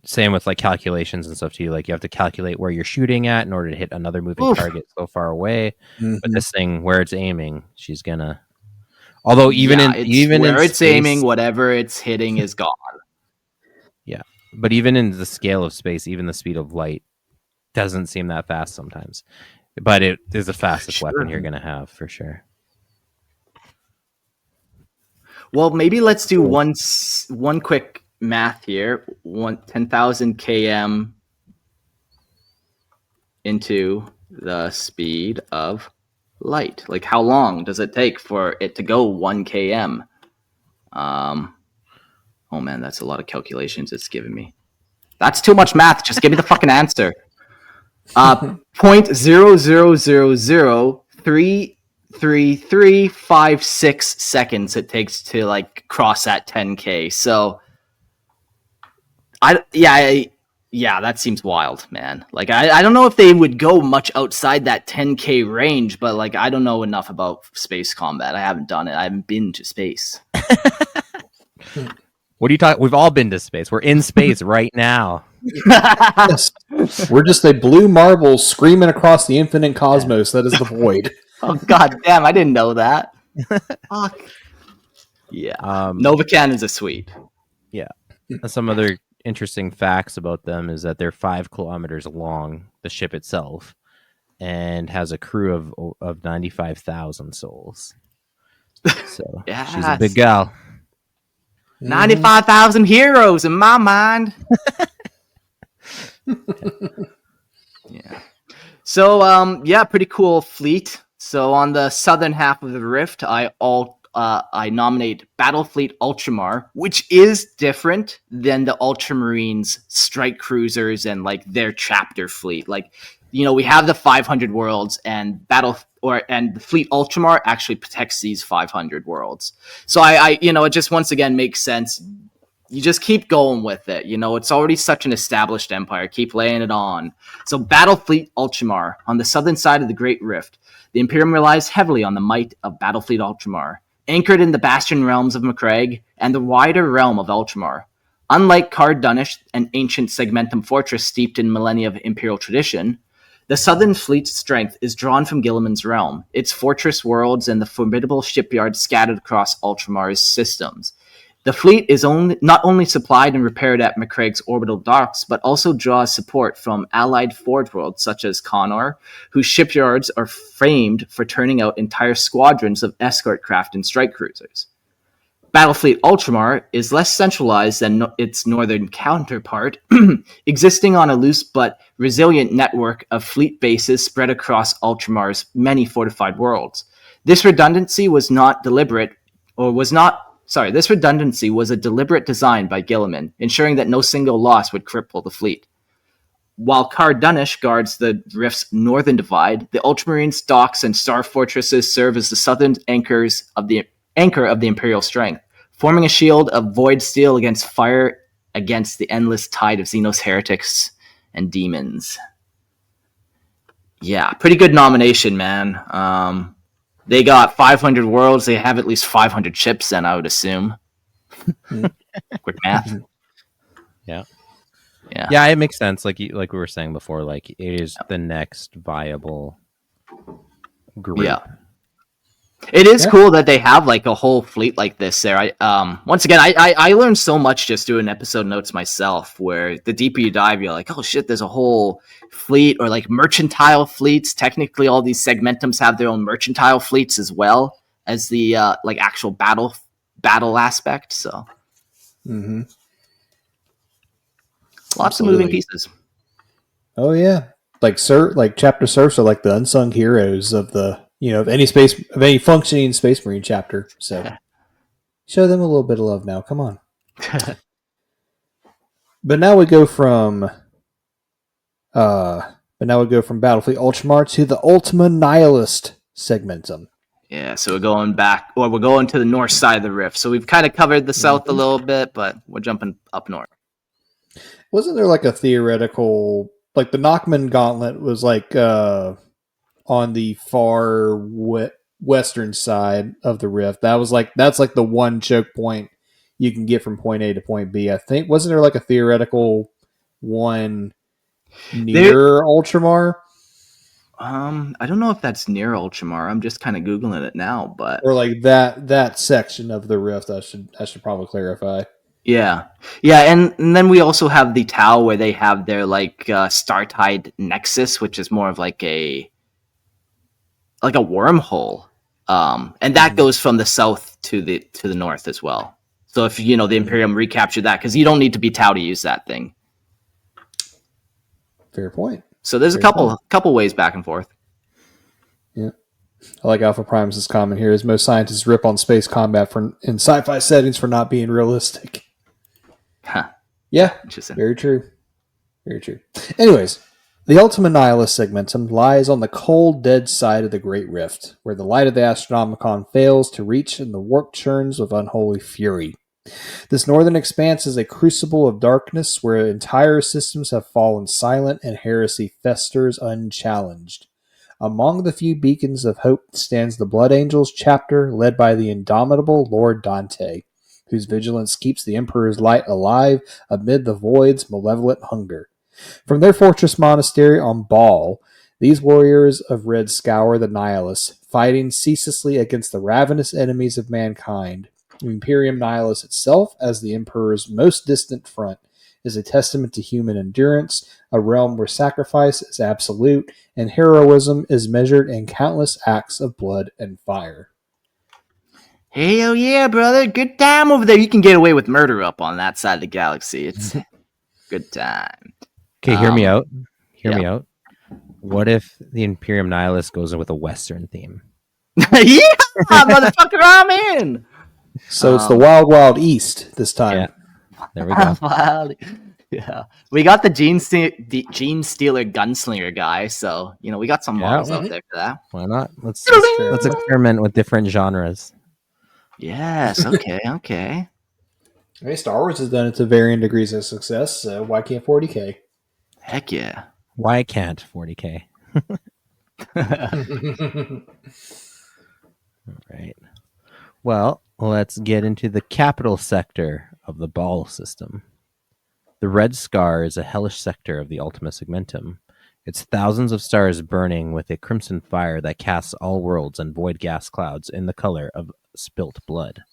same with like calculations and stuff too. Like, you have to calculate where you're shooting at in order to hit another moving target so far away. But this thing, where it's aiming, she's gonna. Although even where in it's space, aiming, whatever it's hitting is gone. Yeah, but even in the scale of space, even the speed of light doesn't seem that fast sometimes. But it is the fastest weapon you're gonna have for sure. Well, maybe let's do one quick math here. 10,000 km into the speed of light. Like, how long does it take for it to go 1 km? Oh man, that's a lot of calculations it's giving me. That's too much math. Just give me the fucking answer. 0.0003356 seconds it takes to like cross that 10k. So that seems wild, man. Like, I don't know if they would go much outside that 10k range, but like, I don't know enough about space combat. I haven't done it. I haven't been to space. What are you talking? We've all been to space. We're in space right now. Yes. We're just a blue marble screaming across the infinite cosmos that is the void. Oh, god damn, I didn't know that. Fuck. Yeah. Nova Cannons are sweet. Yeah. Some other interesting facts about them is that they're 5 kilometers long, the ship itself, and has a crew of 95,000 souls. So she's a big gal. 95,000 heroes in my mind. Yeah. So, pretty cool fleet. So on the southern half of the rift, I nominate Battlefleet Ultramar, which is different than the Ultramarines strike cruisers and like their chapter fleet. Like, we have the 500 worlds, and the Fleet Ultramar actually protects these 500 worlds. So it just once again makes sense. You just keep going with it. It's already such an established empire. Keep laying it on. So Battlefleet Ultramar, on the southern side of the Great Rift, the Imperium relies heavily on the might of Battlefleet Ultramar, anchored in the bastion realms of Macragge and the wider realm of Ultramar. Unlike Cardunish, an ancient Segmentum fortress steeped in millennia of Imperial tradition, the Southern Fleet's strength is drawn from Guilliman's realm, its fortress worlds, and the formidable shipyards scattered across Ultramar's systems. The fleet is not only supplied and repaired at Macragg's orbital docks, but also draws support from allied forge worlds such as Connor, whose shipyards are famed for turning out entire squadrons of escort craft and strike cruisers. Battlefleet Ultramar is less centralized than its northern counterpart, existing on a loose but resilient network of fleet bases spread across Ultramar's many fortified worlds. This redundancy was a deliberate design by Guilliman, ensuring that no single loss would cripple the fleet. While Cardunish guards the Rift's northern divide, the Ultramarines' docks and star fortresses serve as the southern anchor of the Imperial strength, forming a shield of void steel against the endless tide of Xenos heretics and demons. Yeah, pretty good nomination, man. They got 500 worlds. They have at least 500 ships, then, I would assume. Quick math. Yeah, it makes sense. Like we were saying before, like, it is the next viable group. Yeah. It is cool that they have like a whole fleet like this there. Once again, I learned so much just doing episode notes myself, where the deeper you dive, you're like, oh shit, there's a whole fleet, or like mercantile fleets. Technically, all these segmentums have their own mercantile fleets as well as the like actual battle aspect. So Lots of moving pieces. Oh yeah, like chapter serfs are like the unsung heroes of the of any functioning Space Marine chapter. So show them a little bit of love now. Come on. But now we go from Battlefleet Ultramar to the Ultima Nihilist Segmentum. Yeah, so we're going back, or we're going to the north side of the rift. So we've kind of covered the south a little bit, but we're jumping up north. Wasn't there like a theoretical, like the Nachman Gauntlet was like on the far western side of the rift? That's like the one choke point you can get from point A to point B. I think wasn't there like a theoretical one near Ultramar? I don't know if that's near Ultramar. I'm just kind of googling it now, but or like that section of the rift. I should probably clarify. Yeah, and then we also have the Tau where they have their like Startide Nexus, which is more of like a wormhole, and that goes from the south to the north as well. So if the Imperium recaptured that, because you don't need to be Tau to use that thing. Fair point. So there's a couple ways back and forth. Yeah. I like Alpha Primus' comment here, is most scientists rip on space combat in sci-fi settings for not being realistic. Huh. Yeah, Interesting. Very true. Very true. Anyways, the Ultima Nihilist Segmentum lies on the cold, dead side of the Great Rift, where the light of the Astronomicon fails to reach and the warp churns with unholy fury. This northern expanse is a crucible of darkness where entire systems have fallen silent and heresy festers unchallenged. Among the few beacons of hope stands the Blood Angels chapter led by the indomitable Lord Dante, whose vigilance keeps the Emperor's light alive amid the void's malevolent hunger. From their fortress monastery on Baal, these warriors of red scour the Nihilists, fighting ceaselessly against the ravenous enemies of mankind. Imperium Nihilus itself, as the Emperor's most distant front, is a testament to human endurance, a realm where sacrifice is absolute and heroism is measured in countless acts of blood and fire. Hell yeah, brother. Good time over there. You can get away with murder up on that side of the galaxy. It's good time. Okay, hear me out. Hear me out. What if the Imperium Nihilus goes in with a Western theme? Yeah, motherfucker, I'm in. So it's the Wild Wild East this time. Yeah. There we go. Yeah, we got the Gene Stealer gunslinger guy, so we got some models out there for that. Why not? Let's experiment with different genres. Yes. Okay. Hey, Star Wars has done it to varying degrees of success, so why can't 40K? Heck yeah. Why can't 40K? All right. Well, let's get into the capital sector of the Baal system. The Red Scar is a hellish sector of the Ultima Segmentum. It's thousands of stars burning with a crimson fire that casts all worlds and void gas clouds in the color of spilt blood.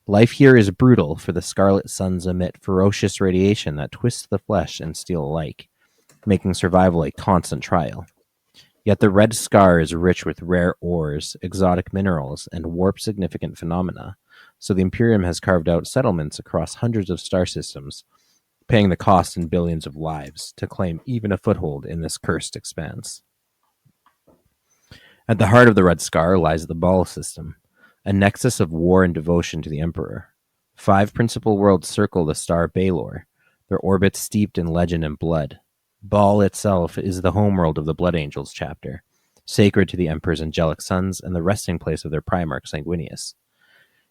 Life here is brutal, for the scarlet suns emit ferocious radiation that twists the flesh and steel alike, making survival a constant trial. Yet the Red Scar is rich with rare ores, exotic minerals, and warp-significant phenomena, so the Imperium has carved out settlements across hundreds of star systems, paying the cost in billions of lives to claim even a foothold in this cursed expanse. At the heart of the Red Scar lies the Baal system, a nexus of war and devotion to the Emperor. 5 principal worlds circle the star Baelor, their orbits steeped in legend and blood. Baal itself is the homeworld of the Blood Angels chapter, sacred to the Emperor's angelic sons and the resting place of their Primarch Sanguinius.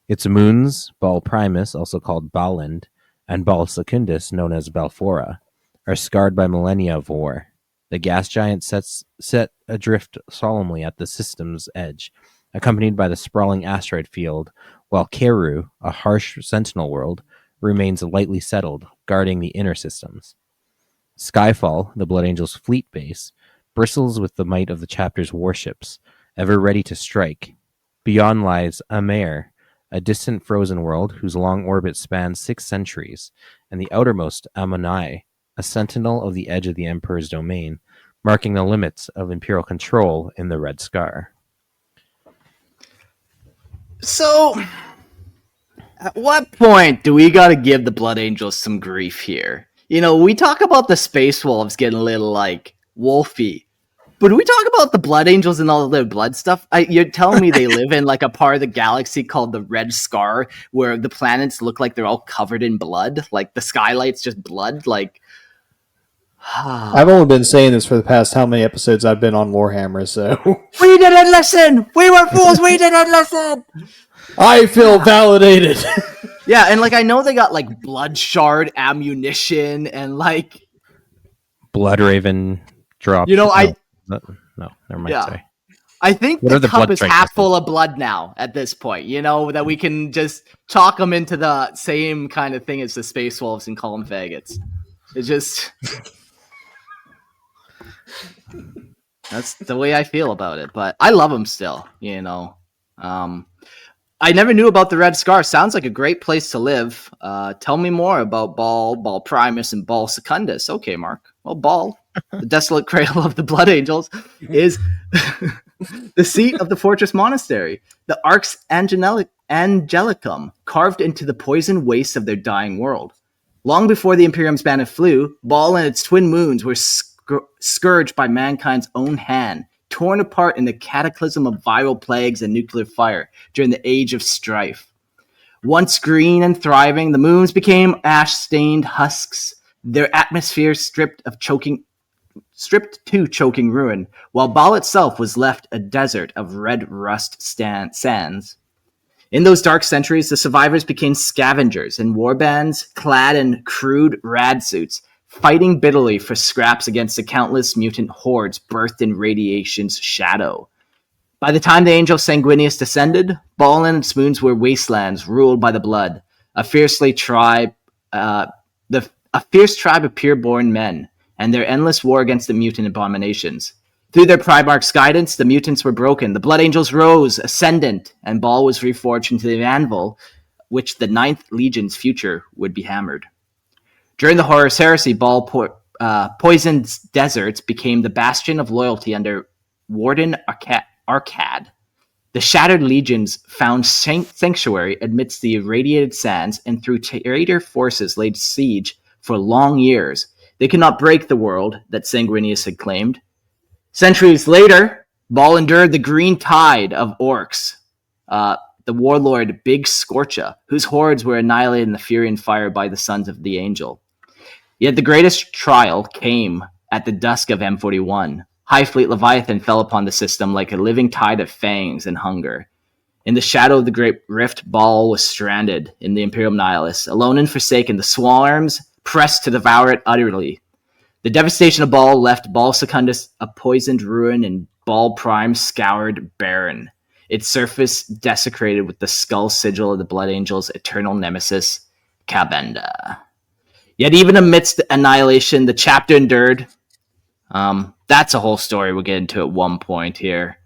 Its moons, Baal Primus, also called Baaland, and Baal Secundus, known as Balfora, are scarred by millennia of war. The gas giant set adrift solemnly at the system's edge, accompanied by the sprawling asteroid field, while Keru, a harsh sentinel world, remains lightly settled, guarding the inner systems. Skyfall, the Blood Angels' fleet base, bristles with the might of the chapter's warships, ever ready to strike. Beyond lies Amer, a distant frozen world whose long orbit spans 6 centuries, and the outermost Ammonai, a sentinel of the edge of the Emperor's domain, marking the limits of Imperial control in the Red Scar. So, at what point do we got to give the Blood Angels some grief here? we talk about the space wolves getting a little like wolfy, but we talk about the blood angels and all their blood stuff. You're telling me they live in like a part of the galaxy called the Red Scar, where the planets look like they're all covered in blood, like the skylight's just blood. Like, I've only been saying this for the past how many episodes I've been on Warhammer, so we didn't listen. We were fools. We didn't listen. I feel validated. Yeah, and like I know they got like blood shard ammunition and like Blood Raven drop. No, never mind. Yeah. Sorry. I think What are the the cup blood is strike half crystals? full of blood now at this point, that we can just chalk them into the same kind of thing as the Space Wolves and call them faggots. It's just... That's the way I feel about it, but I love them still, I never knew about the Red Scar. Sounds like a great place to live. Tell me more about Baal Primus, and Baal Secundus. Okay, Mark. Well, Baal, the desolate cradle of the Blood Angels, is the seat of the fortress monastery, the Arx Angelicum, carved into the poisoned wastes of their dying world. Long before the Imperium's banner flew, Baal and its twin moons were scourged by mankind's own hand, torn apart in the cataclysm of viral plagues and nuclear fire during the Age of Strife. Once green and thriving, the moons became ash-stained husks, their atmosphere stripped to choking ruin, while Baal itself was left a desert of red rust sands. In those dark centuries, the survivors became scavengers and warbands clad in crude rad suits, fighting bitterly for scraps against the countless mutant hordes birthed in radiation's shadow. By the time the angel Sanguinius descended, Baal and its moons were wastelands ruled by the blood, a fierce tribe of pure-born men, and their endless war against the mutant abominations. Through their Primarch's guidance, the mutants were broken, the Blood Angels rose, ascendant, and Baal was reforged into the anvil, which the 9th Legion's future would be hammered. During the Horus Heresy, Baal poisoned deserts became the bastion of loyalty under Warden Arcad. The shattered legions found sanctuary amidst the irradiated sands, and through traitor forces laid siege for long years. They could not break the world that Sanguinius had claimed. Centuries later, Baal endured the green tide of orcs, the warlord Big Scorcha, whose hordes were annihilated in the fury and fire by the sons of the angel. Yet the greatest trial came at the dusk of M41. High Fleet Leviathan fell upon the system like a living tide of fangs and hunger. In the shadow of the great rift, Baal was stranded in the Imperial Nihilus, alone and forsaken, the swarms pressed to devour it utterly. The devastation of Baal left Baal Secundus a poisoned ruin and Baal Prime scoured barren, its surface desecrated with the skull sigil of the Blood Angel's eternal nemesis, Kabenda. Yet even amidst the annihilation, the chapter endured. That's a whole story we'll get into at one point here.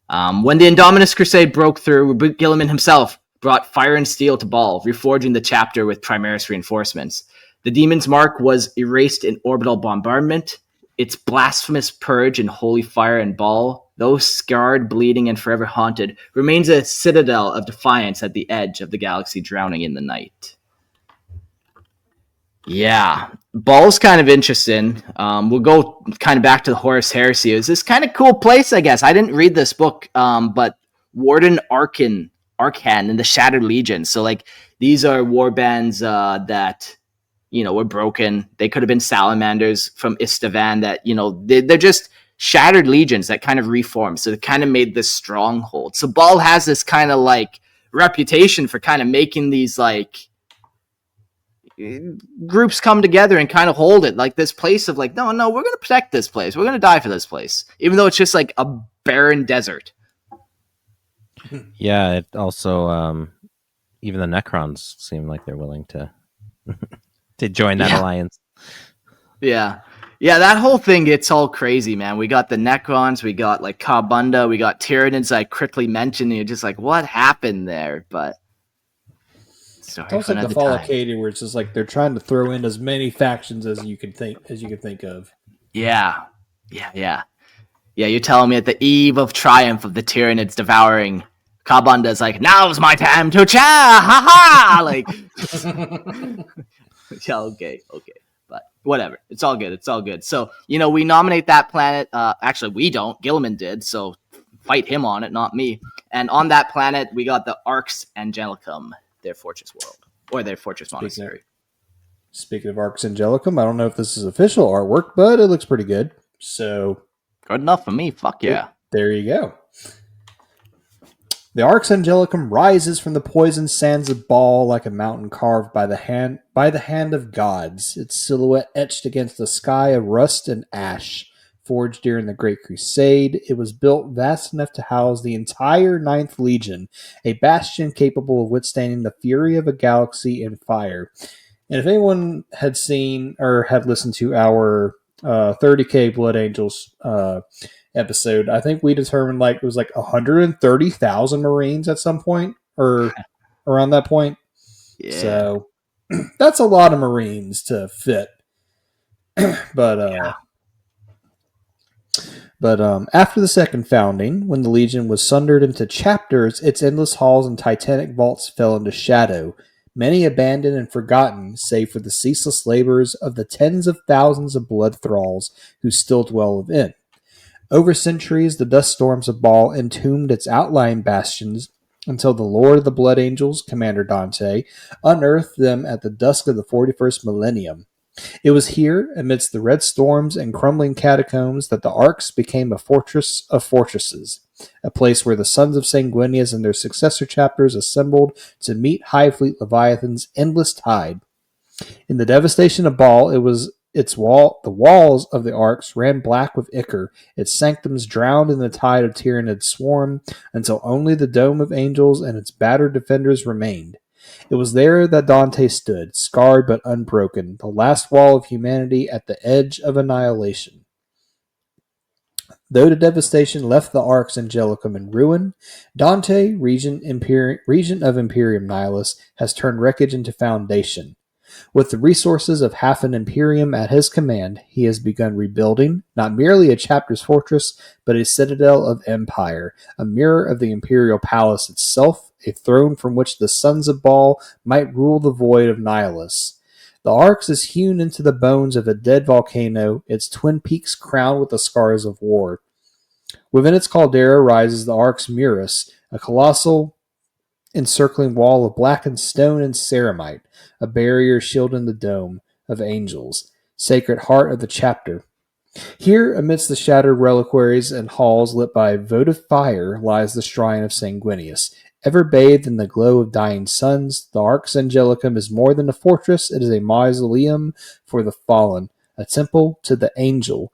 When the Indominus Crusade broke through, Gilliman himself brought fire and steel to Baal, reforging the chapter with Primaris reinforcements. The demon's mark was erased in orbital bombardment. Its blasphemous purge in holy fire and Baal, though scarred, bleeding, and forever haunted, remains a citadel of defiance at the edge of the galaxy drowning in the night. Yeah, Baal's kind of interesting. We'll go kind of back to the Horus Heresy. It was this kind of cool place, I guess. I didn't read this book, but Warden Arcan and the Shattered Legion. So, like, these are warbands that, were broken. They could have been salamanders from Istavan that, they're just shattered legions that kind of reformed. So they kind of made this stronghold. So Baal has this kind of, like, reputation for kind of making these, like, groups come together and kind of hold it, like this place of like, no, we're going to protect this place. We're going to die for this place, even though it's just like a barren desert. Yeah, it also, even the Necrons seem like they're willing to to join that alliance. Yeah, that whole thing gets all crazy, man. We got the Necrons, we got like Kabunda, we got Tyranids I quickly mentioned, and you're just like, what happened there? But it's almost like the Fall of Acadia, where it's just like they're trying to throw in as many factions as you can think of. Yeah. You're telling me at the eve of triumph of the Tyranids devouring, Kabunda's like, now's my time to cha, ha ha! Like, yeah, okay. But whatever. It's all good. It's all good. So, we nominate that planet. Actually, we don't. Gilliman did. So fight him on it, not me. And on that planet, we got the Arx Angelicum, their fortress world, or their fortress monastery. Speaking of Arx Angelicum, I don't know if this is official artwork, but it looks pretty good. So good enough for me. Fuck yeah. There you go. The Arx Angelicum rises from the poisoned sands of Baal like a mountain carved by the hand of gods, its silhouette etched against a sky of rust and ash. Forged during the Great Crusade, it was built vast enough to house the entire 9th Legion, a bastion capable of withstanding the fury of a galaxy in fire. And if anyone had seen or had listened to our 30K Blood Angels episode, I think we determined it was 130,000 Marines at some point or around that point. Yeah. So that's a lot of Marines to fit. But after the second founding, when the Legion was sundered into chapters, its endless halls and titanic vaults fell into shadow, many abandoned and forgotten, save for the ceaseless labors of the tens of thousands of blood thralls who still dwell within. Over centuries, the dust storms of Baal entombed its outlying bastions until the Lord of the Blood Angels, Commander Dante, unearthed them at the dusk of the 41st millennium. It was here, amidst the red storms and crumbling catacombs, that the Arx became a fortress of fortresses, a place where the sons of Sanguinius and their successor chapters assembled to meet High Fleet Leviathan's endless tide. In the devastation of Baal, the walls of the Arx ran black with ichor, its sanctums drowned in the tide of Tyranid swarm, until only the Dome of Angels and its battered defenders remained. It was there that Dante stood, scarred but unbroken, the last wall of humanity at the edge of annihilation. Though the devastation left the Arx Angelicum in ruin, Dante, regent of Imperium Nihilus, has turned wreckage into foundation. With the resources of half an Imperium at his command, he has begun rebuilding, not merely a chapter's fortress, but a citadel of empire, a mirror of the Imperial Palace itself, a throne from which the sons of Baal might rule the void of Nihilus. The Arx is hewn into the bones of a dead volcano, its twin peaks crowned with the scars of war. Within its caldera rises the Arx Muris, a colossal encircling wall of blackened stone and ceramite, a barrier shielding the Dome of Angels, sacred heart of the chapter. Here, amidst the shattered reliquaries and halls lit by votive fire, lies the shrine of Sanguinius. Ever bathed in the glow of dying suns, the Arx Angelicum is more than a fortress, it is a mausoleum for the fallen, a temple to the angel,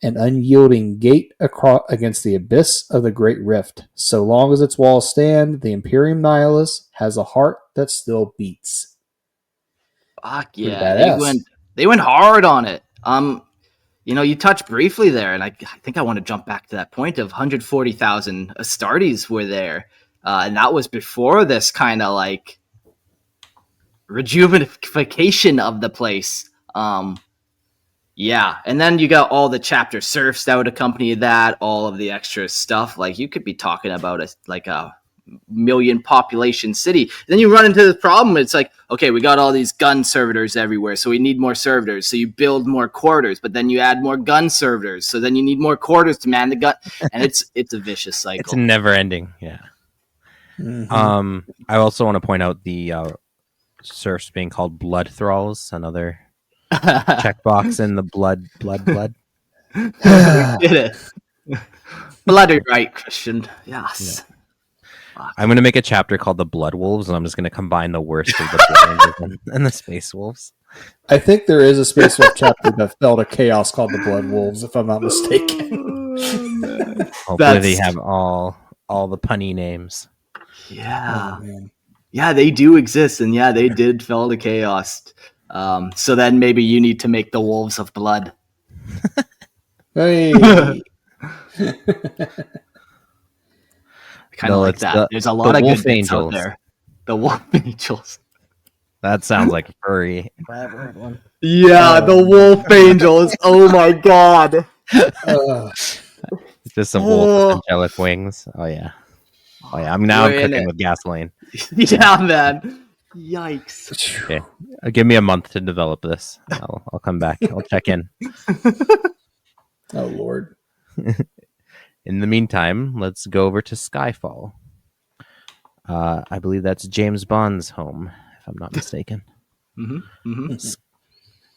an unyielding gate against the abyss of the Great Rift. So long as its walls stand, the Imperium Nihilus has a heart that still beats. Fuck yeah, they went hard on it. You touched briefly there, and I think I want to jump back to that point of 140,000 Astartes were there, and that was before this kind of rejuvenation of the place. Yeah, and then you got all the chapter serfs that would accompany that, all of the extra stuff. You could be talking about a million population city. Then you run into the problem. It's okay, we got all these gun servitors everywhere, so we need more servitors. So you build more quarters, but then you add more gun servitors. So then you need more quarters to man the gun, and it's a vicious cycle. It's never ending. Yeah. Mm-hmm. I also want to point out the serfs being called blood thralls, another checkbox in the blood. We did it. Bloody right, Christian. Yes. Yeah. I'm going to make a chapter called the Blood Wolves, and I'm just going to combine the worst of the Blood Angels and the Space Wolves. I think there is a Space Wolf chapter that fell to chaos called the Blood Wolves, if I'm not mistaken. Hopefully they have all the punny names. Yeah. Oh, yeah, they do exist, and yeah, they did fall to chaos. So then maybe you need to make the Wolves of Blood. Hey. Kind of like that. There's a lot of good bits out there. The Wolf Angels. That sounds like a furry. Yeah, the Wolf Angels. Oh my god. Just some wolf with angelic wings. Oh yeah. I'm cooking with gasoline. Yeah, man. Yikes. Okay, give me a month to develop this. I'll come back. I'll check in. Oh Lord. In the meantime, let's go over to Skyfall. I believe that's James Bond's home, if I'm not mistaken.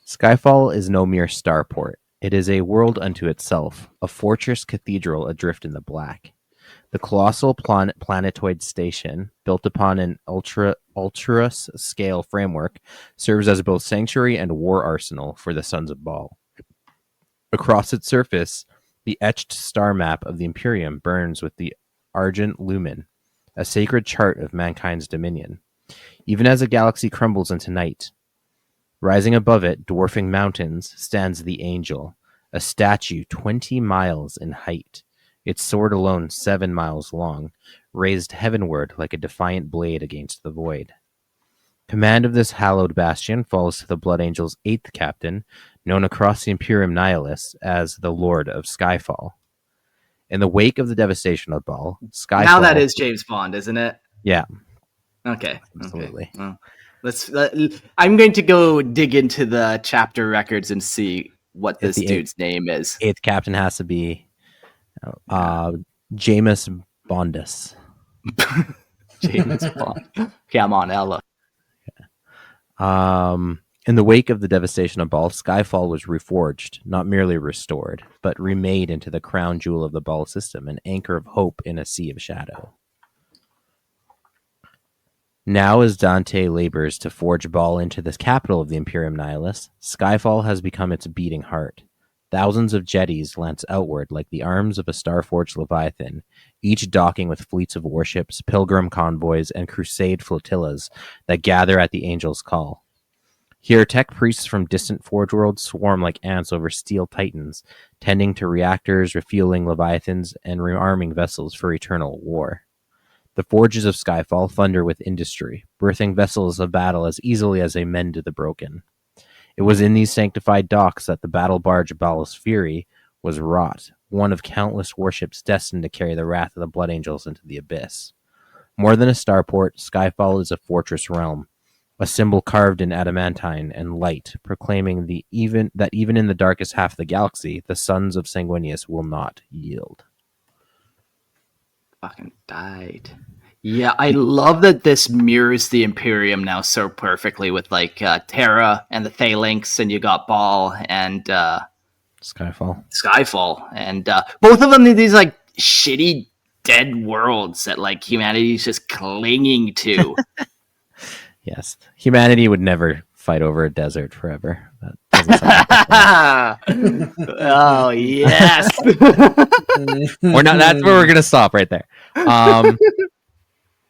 Skyfall is no mere starport. It is a world unto itself, a fortress cathedral adrift in the black. The colossal planetoid station, built upon an ultra-scale framework, serves as both sanctuary and war arsenal for the Sons of Baal. Across its surface, the etched star map of the Imperium burns with the argent lumen, a sacred chart of mankind's dominion. Even as the galaxy crumbles into night, rising above it, dwarfing mountains, stands the Angel, a statue 20 miles in height, its sword alone 7 miles long, raised heavenward like a defiant blade against the void. Command of this hallowed bastion falls to the Blood Angel's 8th captain, known across the Imperium Nihilus as the Lord of Skyfall. In the wake of the devastation of Baal, Skyfall... Now that is James Bond, isn't it? Yeah. Okay. Absolutely. Okay. Well, I'm going to go dig into the chapter records and see what this dude's name is. 8th captain has to be Jameis Bondus. James Bond. Okay, I'm on Ella. In the wake of the devastation of Baal, Skyfall was reforged, not merely restored, but remade into the crown jewel of the Baal system, an anchor of hope in a sea of shadow. Now, as Dante labors to forge Baal into the capital of the Imperium Nihilus, Skyfall has become its beating heart. Thousands of jetties lance outward like the arms of a star-forged leviathan, each docking with fleets of warships, pilgrim convoys, and crusade flotillas that gather at the Angel's call. Here, tech priests from distant Forge worlds swarm like ants over steel titans, tending to reactors, refueling leviathans, and rearming vessels for eternal war. The forges of Skyfall thunder with industry, birthing vessels of battle as easily as they mend the broken. It was in these sanctified docks that the battle barge Baal's Fury was wrought, one of countless warships destined to carry the wrath of the Blood Angels into the abyss. More than a starport, Skyfall is a fortress realm, a symbol carved in adamantine and light, proclaiming that even in the darkest half of the galaxy, the sons of Sanguinius will not yield. Fucking died. Yeah, I love that this mirrors the Imperium now so perfectly with like Terra and the Phalanx, and you got Baal and Skyfall, and both of them need these like shitty dead worlds that like humanity's just clinging to. Yes, humanity would never fight over a desert forever. That doesn't sound like oh yes. We're not. That's where we're gonna stop right there.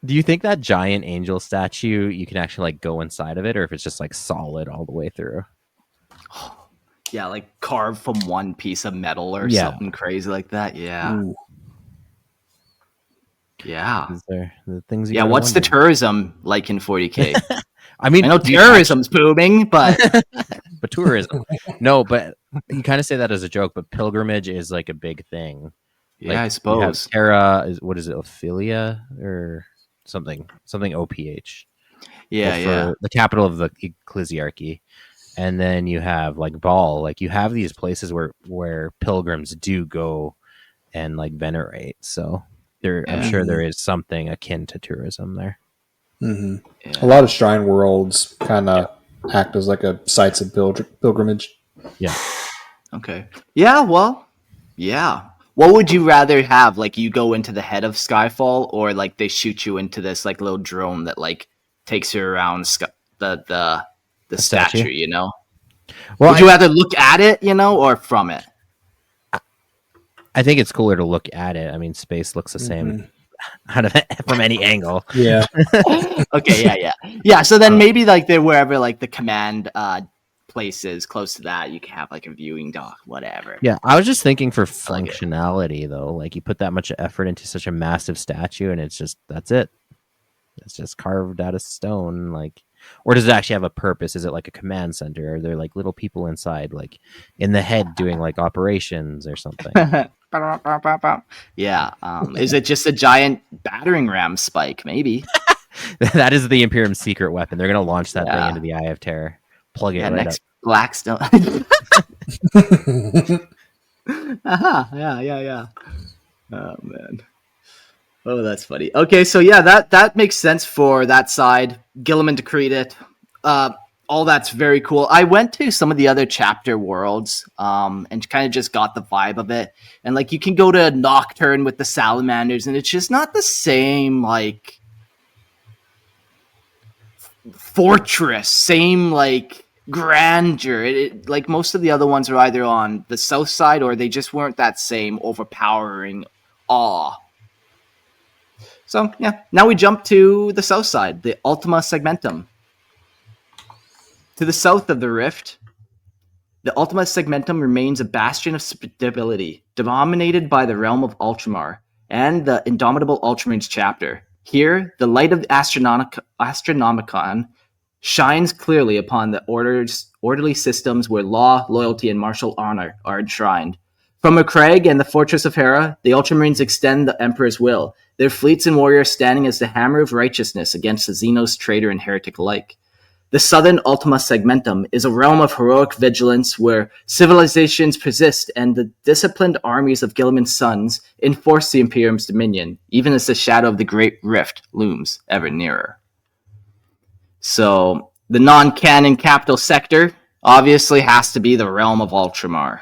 Do you think that giant angel statue you can actually like go inside of it, or if it's just like solid all the way through? Yeah, like carved from one piece of metal or something crazy like that. Yeah. Ooh. Yeah. The things what's the tourism like in 40K? I mean, I know terrorism's booming, but but tourism. No, but you kind of say that as a joke, but pilgrimage is like a big thing. Yeah, like, I suppose. Terra what is it, Ophelia or something OPH. Yeah. The capital of the ecclesiarchy. And then you have like Baal, like you have these places where pilgrims do go and like venerate. So I'm sure there is something akin to tourism there. Mm-hmm. Yeah. A lot of shrine worlds kind of act as like a sites of pilgrimage. Yeah. Okay. Yeah. Well. Yeah. What would you rather have? Like you go into the head of Skyfall, or like they shoot you into this like little drone that like takes you around the statue? You know. Well, would you rather look at it, or from it? I think it's cooler to look at it. I mean, space looks the same from any angle. Yeah. Okay. Yeah. So then maybe like wherever like the command places close to that, you can have like a viewing dock, whatever. Yeah, I was just thinking for functionality though. Like you put that much effort into such a massive statue, and that's it. It's just carved out of stone, like. Or does it actually have a purpose? Is it like a command center? Are there like little people inside, like in the head doing like operations or something? Yeah. Is it just a giant battering ram spike? Maybe. That is the Imperium's secret weapon. They're going to launch that thing into the Eye of Terror. Plug it right next up. Blackstone. Yeah. Oh man. Oh, that's funny. Okay, so yeah, that makes sense for that side. Gilliman decreed it. All that's very cool. I went to some of the other chapter worlds, and kind of just got the vibe of it. And like, you can go to Nocturne with the salamanders, and it's just not the same like fortress, same like grandeur. Like most of the other ones are either on the south side or they just weren't that same overpowering awe. So yeah, now we jump to the south side, the Ultima Segmentum. To the south of the rift, the Ultima Segmentum remains a bastion of stability, dominated by the realm of Ultramar and the indomitable Ultramarines chapter. Here, the light of the Astronomicon shines clearly upon the orderly systems where law, loyalty, and martial honor are enshrined. From Macragge and the Fortress of Hera, the Ultramarines extend the Emperor's will, their fleets and warriors standing as the hammer of righteousness against the Xenos traitor and heretic alike. The southern Ultima Segmentum is a realm of heroic vigilance where civilizations persist and the disciplined armies of Gilliman's sons enforce the Imperium's dominion, even as the shadow of the Great Rift looms ever nearer. So, the non-canon capital sector obviously has to be the realm of Ultramar.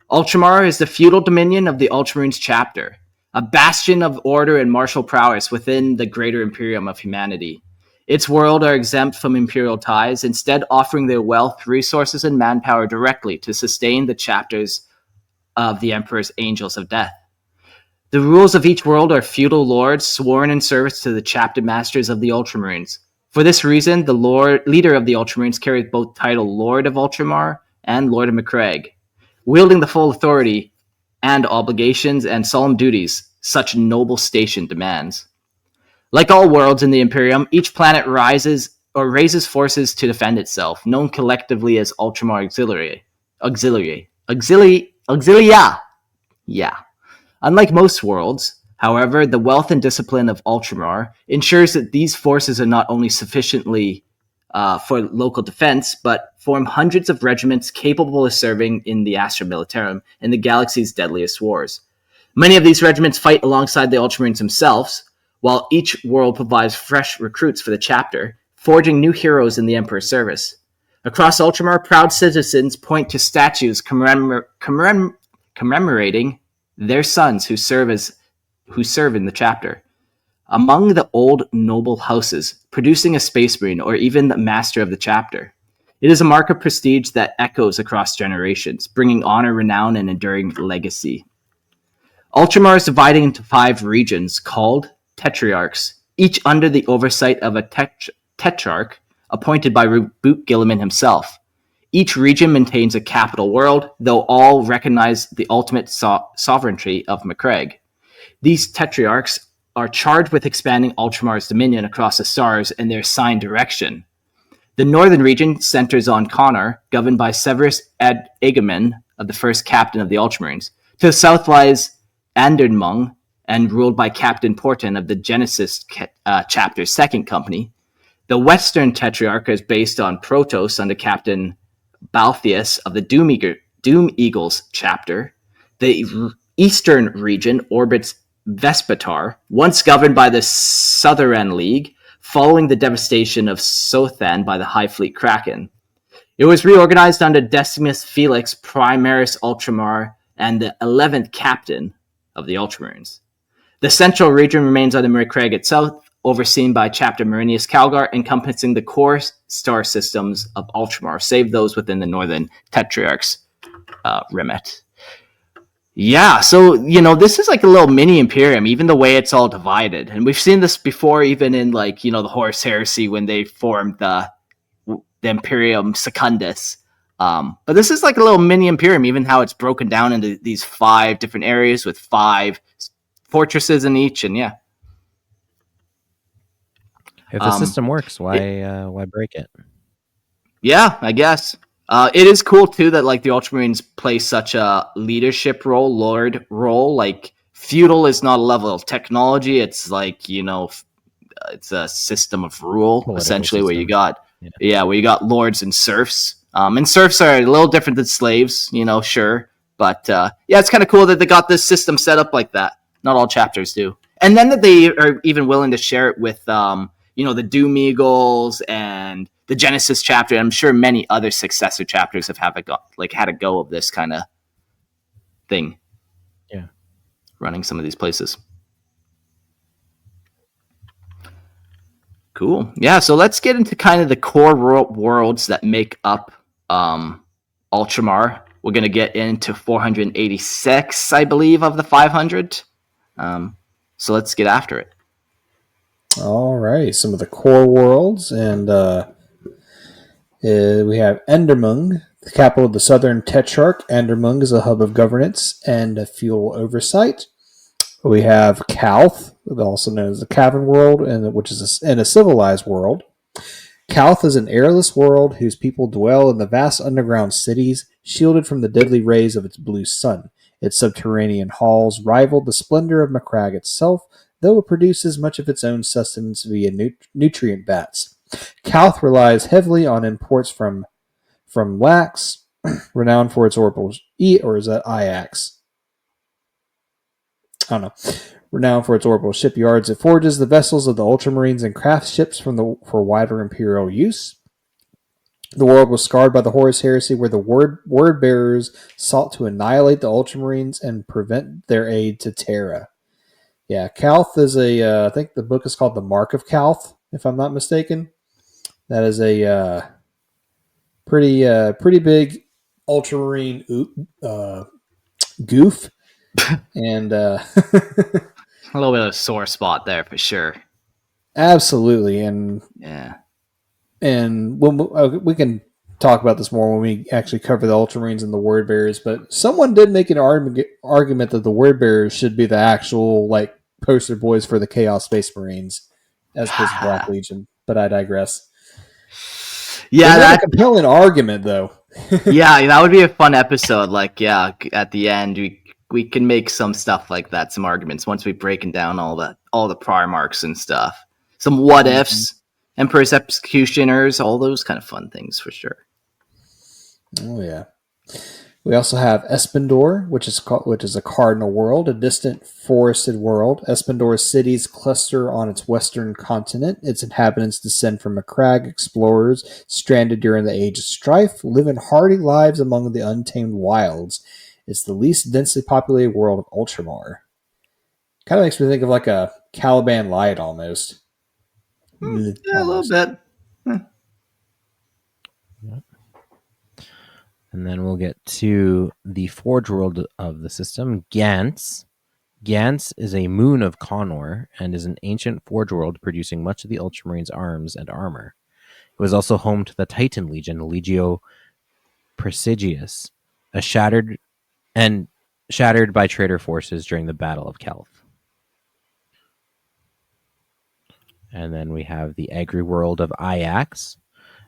Ultramar is the feudal dominion of the Ultramarines chapter, a bastion of order and martial prowess within the greater Imperium of humanity. Its world are exempt from imperial ties, instead offering their wealth, resources, and manpower directly to sustain the chapters of the Emperor's Angels of Death. The rules of each world are feudal lords sworn in service to the chapter masters of the Ultramarines. For this reason, the leader of the Ultramarines carries both title Lord of Ultramar and Lord of Macragge, wielding the full authority and obligations and solemn duties such noble station demands. Like all worlds in the Imperium, each planet raises forces to defend itself, known collectively as Ultramar Auxilia. Yeah. Unlike most worlds, however, the wealth and discipline of Ultramar ensures that these forces are not only sufficiently for local defense, but form hundreds of regiments capable of serving in the Astra Militarum and the galaxy's deadliest wars. Many of these regiments fight alongside the Ultramarines themselves, while each world provides fresh recruits for the chapter, forging new heroes in the Emperor's service. Across Ultramar, proud citizens point to statues commemorating their sons who serve in the chapter. Among the old noble houses, producing a space marine or even the master of the chapter. It is a mark of prestige that echoes across generations, bringing honor, renown, and enduring legacy. Ultramar is divided into 5 regions called Tetrarchs, each under the oversight of a tetrarch appointed by Boot Gilliman himself. Each region maintains a capital world, though all recognize the ultimate sovereignty of Macragge. These tetrarchs are charged with expanding Ultramar's dominion across the stars and their assigned direction. The northern region centers on Connor, governed by Severus Egeman, of the first captain of the Ultramarines. To the south lies Andernmung, and ruled by Captain Porton of the Genesis Chapter's 2nd Company. The Western Tetrarch is based on Protos under Captain Baltheus of the Doom Eagles Chapter. The Eastern region orbits Vespatar, once governed by the Southern League, following the devastation of Sothan by the High Fleet Kraken. It was reorganized under Decimus Felix Primaris Ultramar and the 11th Captain of the Ultramarines. The central region remains under Macragge itself, overseen by Chapter Marinius Calgar, encompassing the core star systems of Ultramar, save those within the northern Tetrarch's remit. Yeah, so, this is like a little mini Imperium, even the way it's all divided. And we've seen this before, even in, like, the Horus Heresy when they formed the Imperium Secundus. But this is like a little mini Imperium, even how it's broken down into these 5 different areas with 5 fortresses in each, and yeah. If the system works, why break it? Yeah, I guess. It is cool too that like the Ultramarines play such a leadership role, lord role. Like feudal is not a level of technology; it's like it's a system of rule, Political essentially, where you system. got where you got lords and serfs. And serfs are a little different than slaves, sure. But it's kind of cool that they got this system set up like that. Not all chapters do. And then that they are even willing to share it with, the Doom Eagles and the Genesis chapter. I'm sure many other successor chapters have had a go of this kind of thing. Yeah. Running some of these places. Cool. Yeah, so let's get into kind of the core worlds that make up Ultramar. We're going to get into 486, I believe, of the 500. So let's get after it. All right, some of the core worlds, and we have Endermung, the capital of the Southern Tetrarch. Endermung is a hub of governance and fuel oversight. We have Calth, also known as the Cavern World, which is a civilized world. Calth is an airless world whose people dwell in the vast underground cities, shielded from the deadly rays of its blue sun. Its subterranean halls rival the splendor of Macragge itself, though it produces much of its own sustenance via nutrient vats. Calth relies heavily on imports from Lax, renowned for its orbital... or is that Iax? I don't know. Renowned for its orbital shipyards, it forges the vessels of the Ultramarines and crafts ships for wider Imperial use. The world was scarred by the Horus Heresy, where the word bearers sought to annihilate the Ultramarines and prevent their aid to Terra. Yeah, Calth is I think the book is called The Mark of Calth, if I'm not mistaken. That is a pretty big Ultramarine goof. And a little bit of a sore spot there for sure. Absolutely, and we can talk about this more when we actually cover the Ultramarines and the Word Bearers. But someone did make an argument that the Word Bearers should be the actual poster boys for the Chaos Space Marines as opposed to Black Legion. But I digress. Yeah, that's a compelling argument, though. Yeah, that would be a fun episode. At the end we can make some stuff like that, some arguments once we've broken down all the prior marks and stuff. Some what ifs, Emperor's Executioners, all those kind of fun things for sure. Oh yeah. We also have Espendor, which is a cardinal world, a distant forested world. Espendor's cities cluster on its western continent. Its inhabitants descend from Macragge explorers stranded during the Age of Strife, live in hardy lives among the untamed wilds. It's the least densely populated world of Ultramar. Kind of makes me think of like a Caliban Light almost. Yeah, a little bit. And then we'll get to the Forge world of the system, Gantz. Gantz is a moon of Connor and is an ancient Forge world producing much of the Ultramarines' arms and armor. It was also home to the Titan Legion, Legio Prestigius, shattered by traitor forces during the Battle of Calth. And then we have the Agri world of Iax,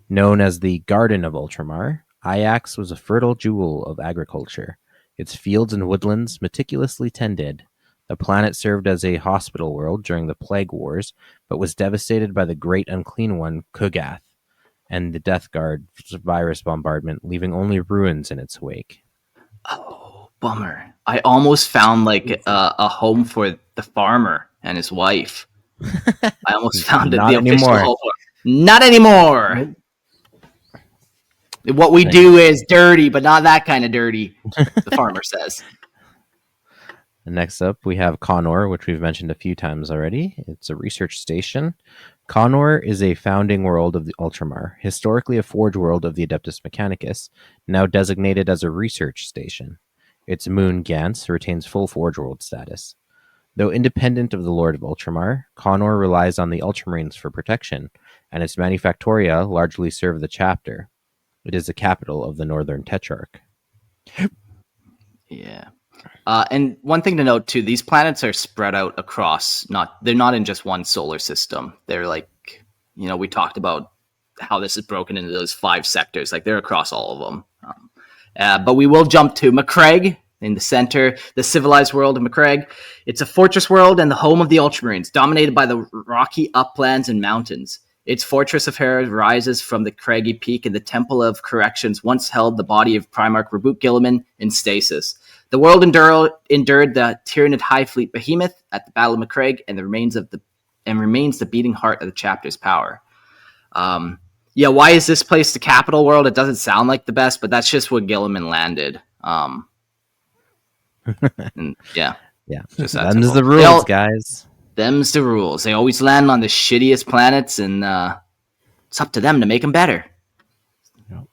known as the Garden of Ultramar. Iax was a fertile jewel of agriculture. Its fields and woodlands meticulously tended. The planet served as a hospital world during the Plague Wars, but was devastated by the Great Unclean One, Kugath, and the Death Guard virus bombardment, leaving only ruins in its wake. Oh, bummer. I almost found a home for the farmer and his wife. I almost found Not anymore. Official home. Not anymore. Nope. What we do is dirty, but not that kind of dirty, the farmer says. And next up, we have Connor, which we've mentioned a few times already. It's a research station. Connor is a founding world of the Ultramar, historically a forge world of the Adeptus Mechanicus, now designated as a research station. Its moon, Gantz, retains full forge world status. Though independent of the Lord of Ultramar, Connor relies on the Ultramarines for protection, and its manufactoria largely serve the chapter. It is the capital of the Northern Tetrarch. Yeah. And one thing to note, too, these planets are spread out across, they're not in just one solar system. They're we talked about how this is broken into those 5 sectors. They're across all of them. But we will jump to Macragge, In the center, the civilized world of Macragge. It's a fortress world and the home of the Ultramarines, dominated by the rocky uplands and mountains. Its fortress of Hera rises from the craggy peak, and the Temple of Corrections once held the body of Primarch Reboot Guilliman in stasis. The world endured the Tyranid High Fleet behemoth at the Battle of Macragge, and remains the beating heart of the chapter's power. Why is this place the capital world? It doesn't sound like the best, but that's just where Guilliman landed. Yeah. Just them's the rules, guys. Them's the rules. They always land on the shittiest planets, and it's up to them to make them better. Yep.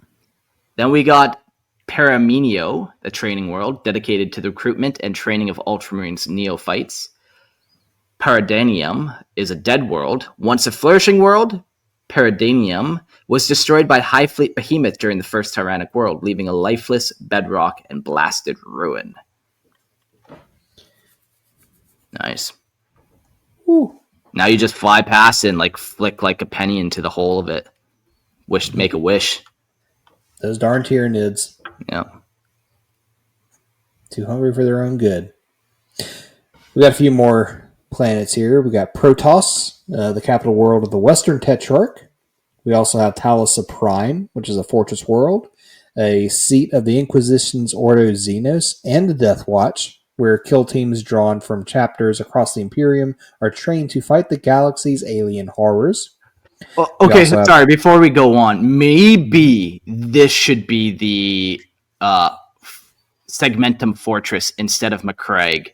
Then we got Paramenio, the training world, dedicated to the recruitment and training of Ultramarines neophytes. Paradanium is a dead world. Once a flourishing world, Paradanium was destroyed by High Fleet Behemoth during the First Tyrannic World, leaving a lifeless bedrock and blasted ruin. Nice. Ooh. Now you just fly past and flick like a penny into the hole of it. Make a wish. Those darn Tyranids. Yeah. Too hungry for their own good. We got a few more planets here. We got Protoss, the capital world of the Western Tetrarch. We also have Talisa Prime, which is a fortress world, a seat of the Inquisition's Ordo Xenos, and the Death Watch, where kill teams drawn from chapters across the Imperium are trained to fight the galaxy's alien horrors. Well, okay, sorry, before we go on, maybe this should be the Segmentum Fortress instead of Macragge.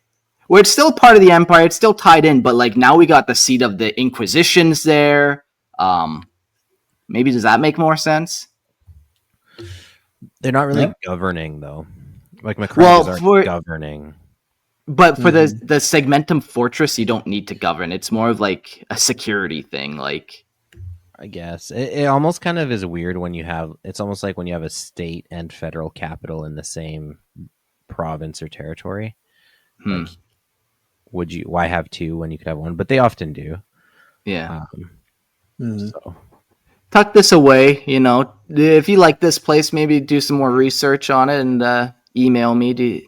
Where it's still part of the Empire, it's still tied in, but now we got the seat of the Inquisitions there. Maybe does that make more sense? They're not really governing, though. Macragge aren't governing. But for the Segmentum Fortress, you don't need to govern. It's more of a security thing. I guess. It almost kind of is weird when you have... It's almost like when you have a state and federal capital in the same province or territory. Why have two when you could have one? But they often do. Yeah. So... Tuck this away, if you like this place, maybe do some more research on it and email me.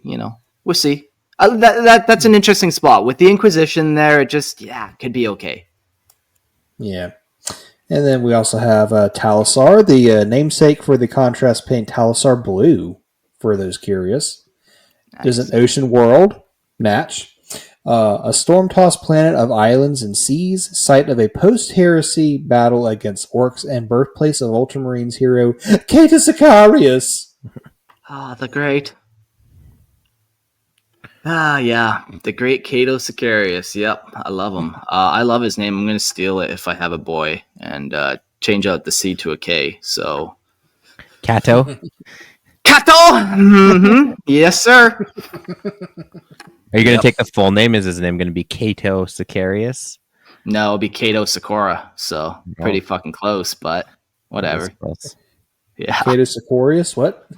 We'll see. That's an interesting spot with the Inquisition there. It just could be okay. Yeah, and then we also have Talisar, the namesake for the contrast paint Talisar Blue. For those curious, There's an ocean world match. A storm-tossed planet of islands and seas, site of a post-heresy battle against orcs and birthplace of Ultramarines hero Cato Sicarius. The great. The great Cato Sicarius. Yep, I love him. I love his name. I'm going to steal it if I have a boy and change out the C to a K. So, Cato? Cato! Mm-hmm. Yes, sir. Are you going to take the full name? Is his name going to be Cato Sicarius? No, it'll be Cato Sikora. So pretty fucking close, but whatever. Yeah. Cato Sicarius, what?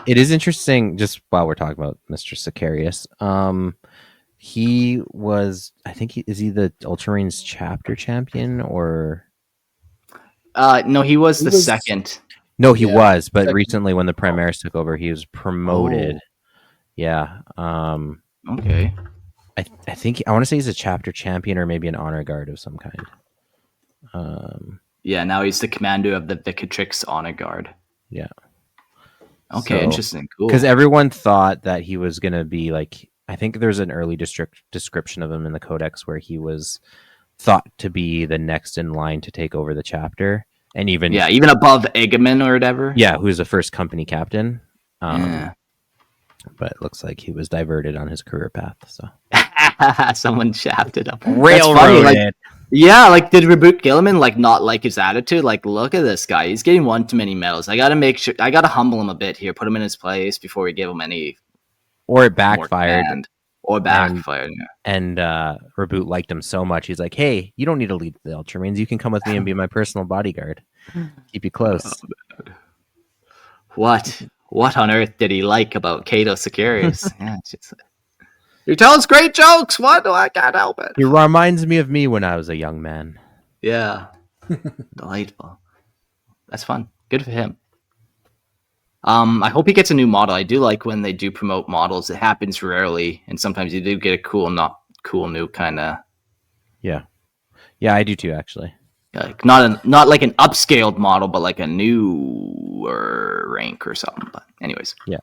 It is interesting, just while we're talking about Mr. Sicarius. He was, I think, is he the Ultramarines chapter champion or? No, he was the second. No, he was, but recently when the Primaris took over, he was promoted. Yeah. Okay. I think, I want to say he's a chapter champion or maybe an honor guard of some kind. Now he's the commander of the Vicatrix honor guard. Yeah. Okay, interesting. Cool. Because everyone thought that he was going to be I think there's an early description of him in the Codex where he was thought to be the next in line to take over the chapter. And even above Egaman or whatever. Yeah, who's the first company captain. But it looks like he was diverted on his career path. So someone shafted him. Railroaded. Did Reboot Guilliman not like his attitude? Look at this guy. He's getting one too many medals. I gotta make sure. I gotta humble him a bit here. Put him in his place before we give him any. Or it backfired. And Reboot liked him so much. He's like, hey, you don't need to lead the Ultramarines. You can come with me and be my personal bodyguard. Keep you close. What on earth did he like about Cato Sicarius? He tells great jokes. What do I can't help it? He reminds me of me when I was a young man. Yeah. Delightful. That's fun. Good for him. I hope he gets a new model. I do like when they do promote models. It happens rarely, and sometimes you do get a cool, not cool new kind of. Yeah, I do too, actually. Like not like an upscaled model, but like a newer rank or something. But anyways, yeah.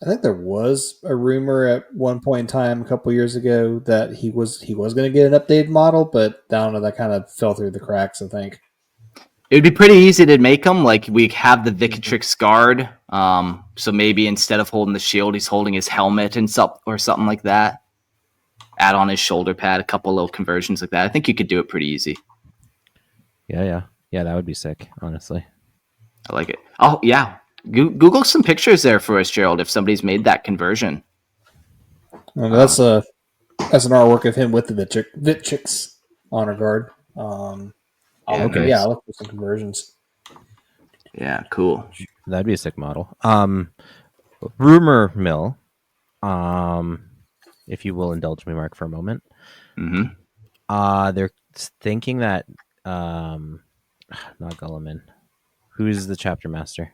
I think there was a rumor at one point in time a couple years ago that he was going to get an updated model, but I don't know, that kind of fell through the cracks, I think. it would be pretty easy to make him. Like we have the Victrix guard, so maybe instead of holding the shield, he's holding his helmet and or something like that. Add on his shoulder pad, a couple little conversions like that. I think you could do it pretty easy. Yeah. That would be sick, honestly. I like it. Oh yeah, Google some pictures there for us, Gerald. If somebody's made that conversion, That's an artwork of him with the Victrix honor guard. I'll look for some conversions. Yeah, cool. That'd be a sick model. Rumor mill. If you will indulge me, Mark, for a moment. Mm-hmm. They're thinking that not Gulliman. Who's the chapter master?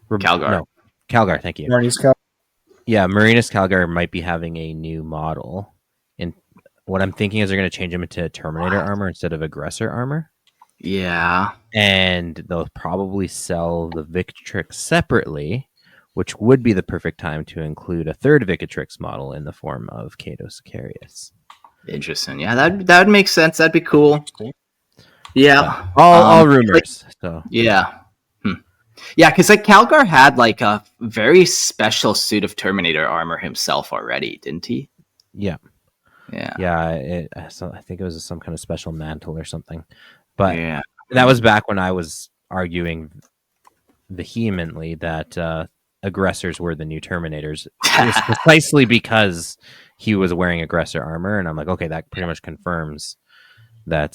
Calgar. No, Calgar. Thank you. Marinus Calgar. Yeah, Marinus Calgar might be having a new model. And what I'm thinking is they're going to change him into Terminator armor instead of aggressor armor. Yeah. And they'll probably sell the Victrix separately, which would be the perfect time to include a third Victrix model in the form of Cato Sicarius. Interesting. Yeah, that would make sense. That'd be cool. Yeah. All rumors. So yeah. Yeah, because like Calgar had like a very special suit of Terminator armor himself already, didn't he? Yeah. I think it was some kind of special mantle or something. But that was back when I was arguing vehemently that aggressors were the new Terminators. It was precisely because he was wearing aggressor armor, and I'm like, okay, that pretty much confirms that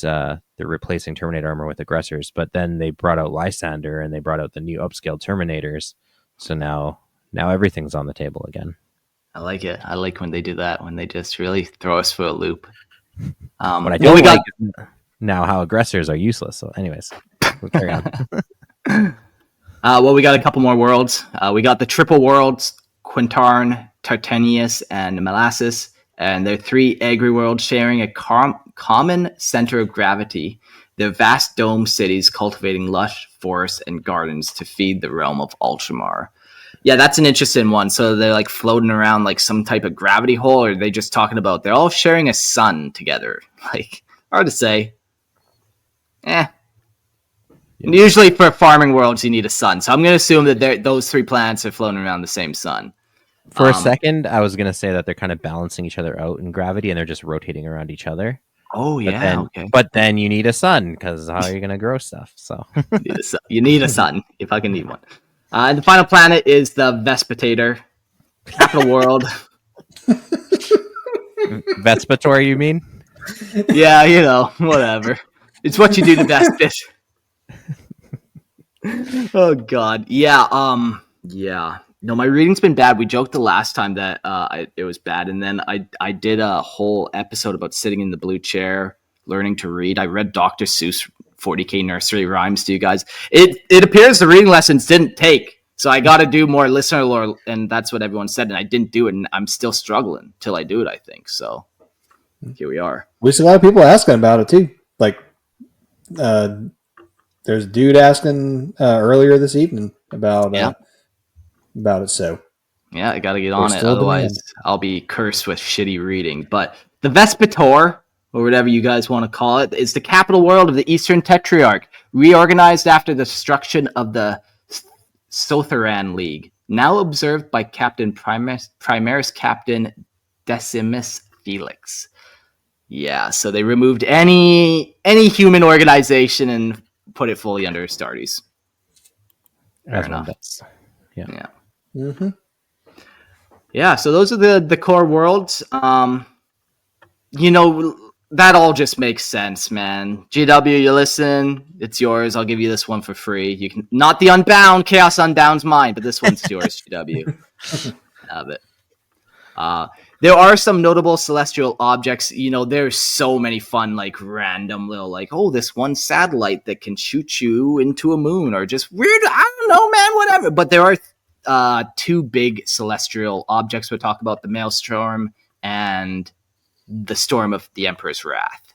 they're replacing Terminator armor with aggressors. But then they brought out Lysander, and they brought out the new upscaled Terminators. So now everything's on the table again. I like it. I like when they do that, when they just really throw us for a loop. What I don't like is now how aggressors are useless. So anyways, we'll carry on. We got a couple more worlds. We got the triple worlds, Quintarn, Tartanius, and Molasses. And they're three agri-worlds sharing a common center of gravity. They're vast dome cities cultivating lush forests and gardens to feed the realm of Ultramar. Yeah, that's an interesting one. So they're like floating around like some type of gravity hole, or are they just talking about they're all sharing a sun together? Like, hard to say. Yeah. Usually for farming worlds, you need a sun. So I'm going to assume that those three planets are floating around the same sun. For a second, I was going to say that they're kind of balancing each other out in gravity and they're just rotating around each other. Oh, yeah. Okay. But then you need a sun because how are you going to grow stuff? So you need a sun. You fucking need one. And the final planet is the Vespitator, capital world. Vespator, you mean? Yeah, whatever. It's what you do to Vespit. Oh God, yeah, yeah. No, my reading's been bad. We joked the last time that it was bad, and then I did a whole episode about sitting in the blue chair, learning to read. I read Dr. Seuss 40K nursery rhymes to you guys. It appears the reading lessons didn't take, so I got to do more listener lore, and that's what everyone said, and I didn't do it, and I'm still struggling till I do it. I think so. Here we are. We see a lot of people asking about it too. Like, there's a dude asking earlier this evening about it. So yeah, I got to get on it. Otherwise, I'll be cursed with shitty reading. But the Vespator, or whatever you guys want to call it, is the capital world of the Eastern Tetrarch, reorganized after the destruction of the Sotheran League. Now observed by Captain Primaris Captain Decimus Felix. Yeah, so they removed any human organization and put it fully under Astartes. Fair enough. Yeah. Mm-hmm. Yeah, so those are the core worlds. That all just makes sense, man. GW, you listen, it's yours. I'll give you this one for free. You can not the Unbound, Chaos Unbound's mine, but this one's yours, GW. Have it. there are some notable celestial objects. There's so many fun, like random little, like, oh, this one satellite that can shoot you into a moon, or just weird. I don't know, man. Whatever. But there are two big celestial objects we talk about: the Maelstrom and the Storm of the Emperor's Wrath.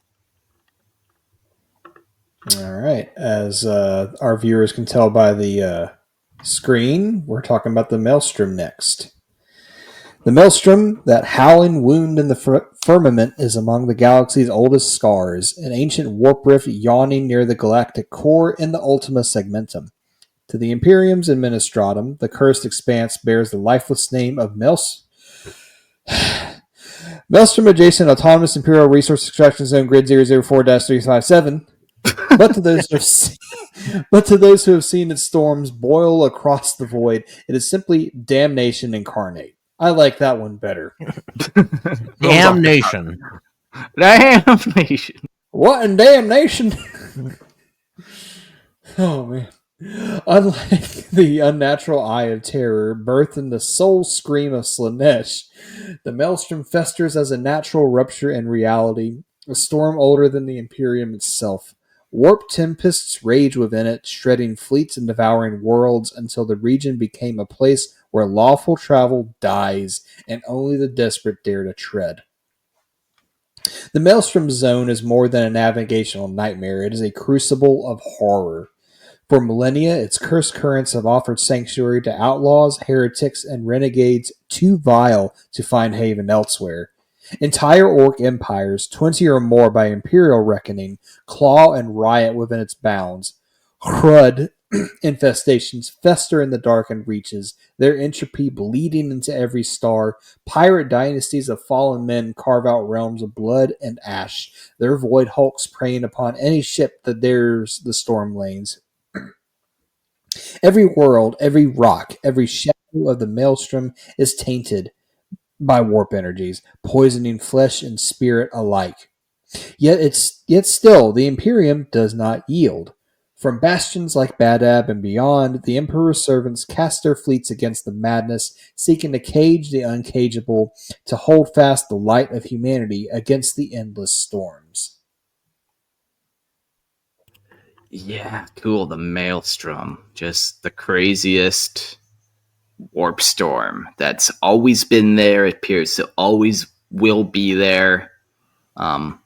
All right. As our viewers can tell by the screen, we're talking about the Maelstrom next. The Maelstrom, that howling wound in the firmament, is among the galaxy's oldest scars, an ancient warp rift yawning near the galactic core in the Ultima Segmentum. To the Imperium's administratum, the cursed expanse bears the lifeless name of Maelstrom-adjacent autonomous Imperial resource extraction zone grid 004-357. But to those who have seen its storms boil across the void, it is simply damnation incarnate. I like that one better. Damnation. Damnation. What in damnation? Oh, man. Unlike the unnatural eye of terror birthed in the soul scream of Slanesh, the Maelstrom festers as a natural rupture in reality, a storm older than the Imperium itself. Warp tempests rage within it, shredding fleets and devouring worlds until the region became a place where lawful travel dies and only the desperate dare to tread. The Maelstrom Zone is more than a navigational nightmare. It is a crucible of horror. For millennia, its cursed currents have offered sanctuary to outlaws, heretics, and renegades too vile to find haven elsewhere. Entire orc empires, 20 or more by Imperial reckoning, claw and riot within its bounds. Crud infestations fester in the darkened reaches, their entropy bleeding into every star. Pirate dynasties of fallen men carve out realms of blood and ash, their void hulks preying upon any ship that dares the storm lanes. Every world, every rock, every shadow of the Maelstrom is tainted by warp energies, poisoning flesh and spirit alike. Yet still, the Imperium does not yield. From bastions like Badab and beyond, the Emperor's servants cast their fleets against the madness, seeking to cage the uncageable, to hold fast the light of humanity against the endless storms. Yeah, cool. The Maelstrom, just the craziest warp storm that's always been there. It appears to always will be there. I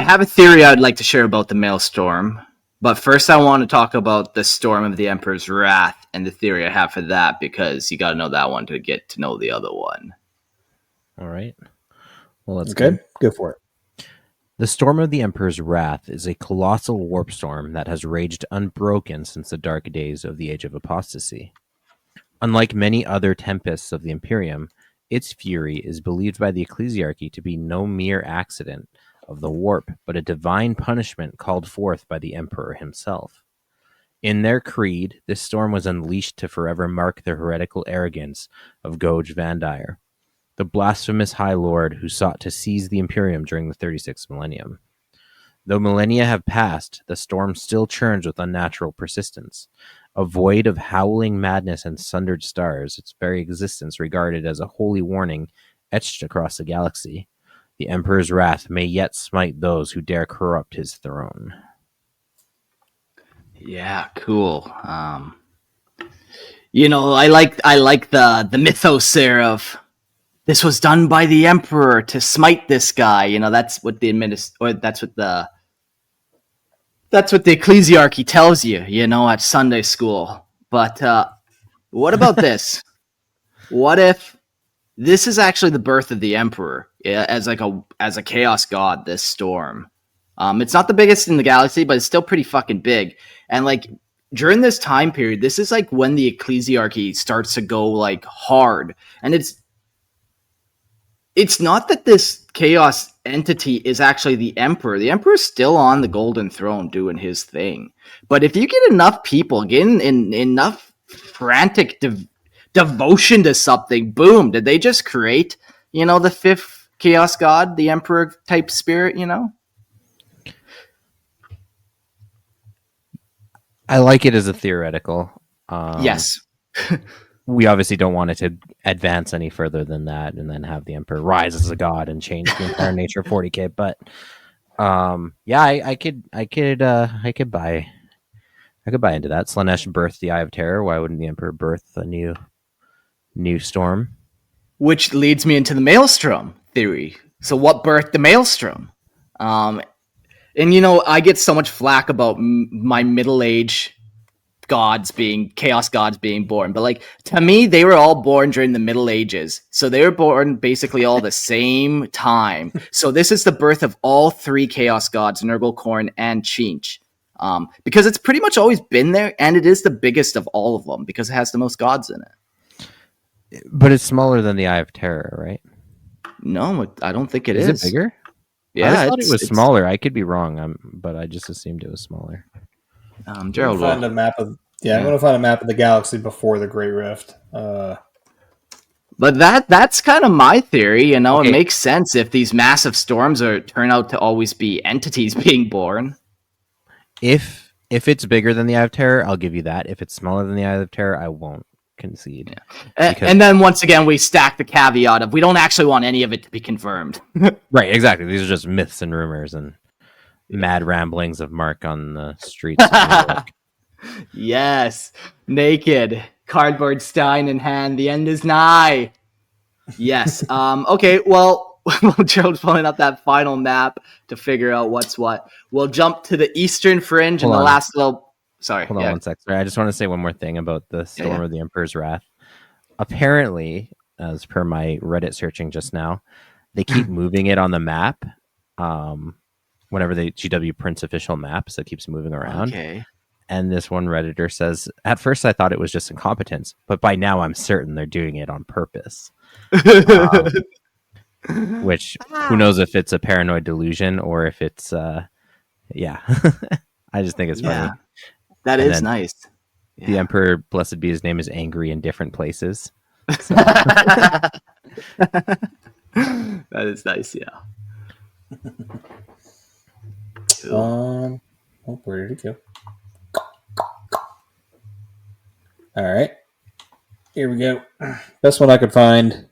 have a theory I'd like to share about the Maelstrom, but first I want to talk about the Storm of the Emperor's Wrath and the theory I have for that, because you got to know that one to get to know the other one. All right. Well, let's go for it. The Storm of the Emperor's Wrath is a colossal warp storm that has raged unbroken since the dark days of the Age of Apostasy. Unlike many other tempests of the Imperium, its fury is believed by the ecclesiarchy to be no mere accident of the warp, but a divine punishment called forth by the Emperor himself. In their creed, this storm was unleashed to forever mark the heretical arrogance of Goj Vandire, the blasphemous High Lord who sought to seize the Imperium during the 36th millennium. Though millennia have passed, the storm still churns with unnatural persistence. A void of howling madness and sundered stars, its very existence regarded as a holy warning etched across the galaxy. The Emperor's wrath may yet smite those who dare corrupt his throne. Yeah, cool. I like the mythos there of this was done by the Emperor to smite this guy. That's what that's what the ecclesiarchy tells you, at Sunday school. But what about this? What if this is actually the birth of the Emperor as a chaos god? This storm, it's not the biggest in the galaxy, but it's still pretty fucking big. And during this time period, this is when the ecclesiarchy starts to go hard, and it's not that this chaos entity is actually the Emperor. The Emperor's still on the golden throne doing his thing. But if you get enough people, getting in enough frantic devotion to something, boom, did they just create, the fifth chaos god, the Emperor type spirit, I like it as a theoretical. Yes. we obviously don't want it to advance any further than that, and then have the Emperor rise as a god and change the entire nature of 40k. But yeah, I could buy into that. Slanesh birthed the Eye of Terror. Why wouldn't the Emperor birth a new storm? Which leads me into the Maelstrom theory. So what birthed the Maelstrom? And I get so much flack about my middle-age chaos gods being born, but like, to me, they were all born during the Middle Ages, so they were born basically all the same time. So this is the birth of all three chaos gods, Nurgle, Khorne, and Tzeentch, because it's pretty much always been there, and it is the biggest of all of them because it has the most gods in it. But it's smaller than the Eye of Terror, right? No, I don't think it is. Is it bigger? Yeah, I thought it was smaller. I could be wrong, but I just assumed it was smaller. Gerald, I'm going to find a map of the galaxy before the Great Rift. But that's kind of my theory. Okay. It makes sense if these massive storms turn out to always be entities being born. If it's bigger than the Eye of Terror, I'll give you that. If it's smaller than the Eye of Terror, I won't concede. Yeah. And then once again, we stack the caveat of we don't actually want any of it to be confirmed. Right, exactly. These are just myths and rumors and mad ramblings of Mark on the streets. Yes, naked, cardboard stein in hand. The end is nigh. Yes. Okay. Well, Gerald's pulling up that final map to figure out what's what. We'll jump to the eastern fringe and the last little. Sorry. Hold on 1 sec. Sorry, I just want to say one more thing about the Storm of the Emperor's Wrath. Apparently, as per my Reddit searching just now, they keep moving it on the map. Whenever the GW prints official maps, it keeps moving around. Okay. And this one Redditor says, at first I thought it was just incompetence, but by now I'm certain they're doing it on purpose. Which, who knows if it's a paranoid delusion or if it's, yeah. I just think it's funny. Yeah, that is nice. The Emperor, blessed be his name, is angry in different places. So. That is nice, yeah. Cool. Where did it go? All right, here we go. Best one I could find.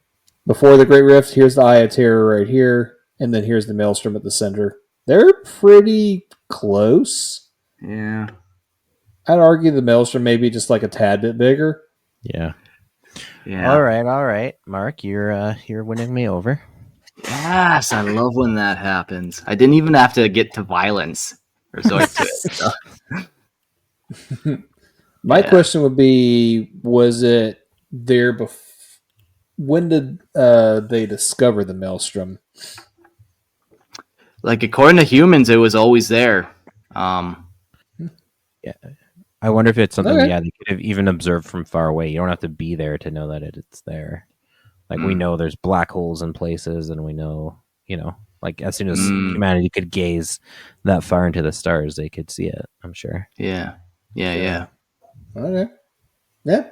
Before the Great Rift, here's the Eye of Terror right here, and then here's the Maelstrom at the center. They're pretty close. Yeah. I'd argue the Maelstrom may be just like a tad bit bigger. Yeah. All right. Mark, you're winning me over. Yes, I love when that happens. I didn't even have to get to violence. Resort to it. So. My question would be, was it there before? When did they discover the Maelstrom? Like, according to humans, it was always there. Yeah. I wonder if it's something they could have even observed from far away. You don't have to be there to know that it's there. Like, we know there's black holes in places, and we know, like, as soon as humanity could gaze that far into the stars, they could see it, I'm sure. Yeah. Okay. Yeah.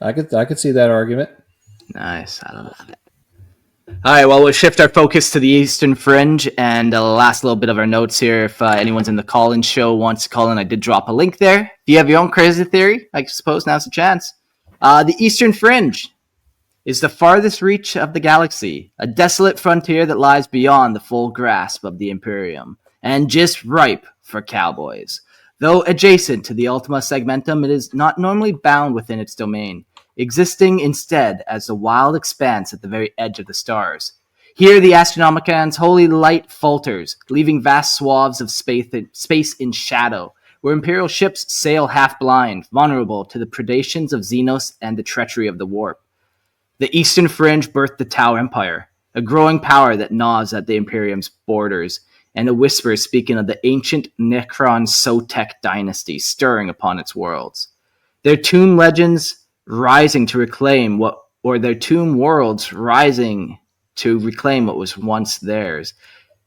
I could see that argument. Nice. I love it. All right, well, we'll shift our focus to the Eastern Fringe, and last little bit of our notes here. If anyone's in the call-in show wants to call in, I did drop a link there. If you have your own crazy theory, I suppose now's the chance. The Eastern Fringe is the farthest reach of the galaxy, a desolate frontier that lies beyond the full grasp of the Imperium, and just ripe for cowboys. Though adjacent to the Ultima Segmentum, it is not normally bound within its domain, existing instead as a wild expanse at the very edge of the stars. Here the Astronomican's holy light falters, leaving vast swaths of space in shadow, where Imperial ships sail half-blind, vulnerable to the predations of Xenos and the treachery of the warp. The Eastern Fringe birthed the Tau Empire, a growing power that gnaws at the Imperium's borders, and a whisper speaking of the ancient Necron Sotek dynasty stirring upon its worlds. Their tomb legends rising to reclaim their tomb worlds rising to reclaim what was once theirs.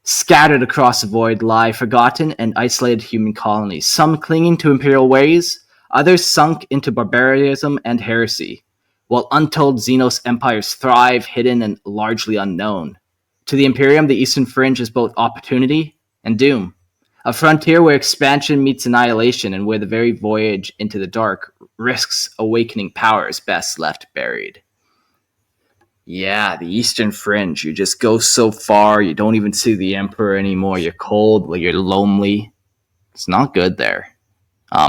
Scattered across the void lie forgotten and isolated human colonies, some clinging to Imperial ways, others sunk into barbarism and heresy, while untold Xenos empires thrive hidden and largely unknown. To the Imperium, the Eastern Fringe is both opportunity and doom, A frontier where expansion meets annihilation and where the very voyage into the dark risks awakening powers best left buried. Yeah, the Eastern Fringe. You just go so far, you don't even see the Emperor anymore. You're cold, you're lonely. It's not good there.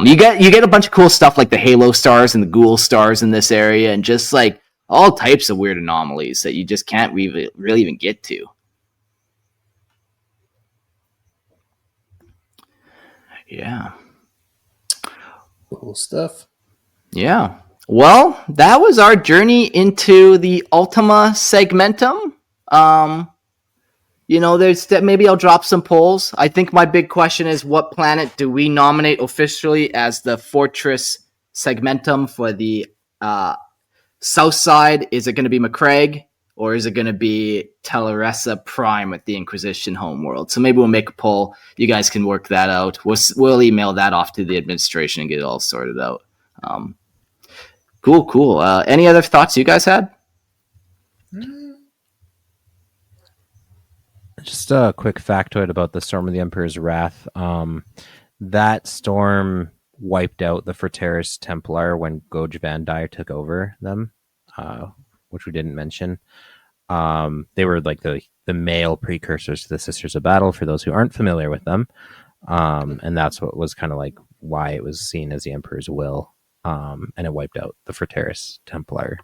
You get a bunch of cool stuff like the Halo stars and the Ghoul stars in this area, and just like all types of weird anomalies that you just can't really even get to. Yeah. Cool stuff. Yeah. Well, that was our journey into the Ultima Segmentum. There's maybe I'll drop some polls. I think my big question is, what planet do we nominate officially as the Fortress Segmentum for the south side? Is it going to be McCraig, or is it going to be Teleresa Prime with the Inquisition homeworld? So maybe we'll make a poll. You guys can work that out. We'll email that off to the administration and get it all sorted out. Cool. Any other thoughts you guys had? Just a quick factoid about the Storm of the Emperor's Wrath. That storm wiped out the Fraterus Templar when Goj Van Dyer took over them, which we didn't mention. They were like the male precursors to the Sisters of Battle, for those who aren't familiar with them. And that's what was kind of like why it was seen as the Emperor's will. And it wiped out the Fraterus Templar.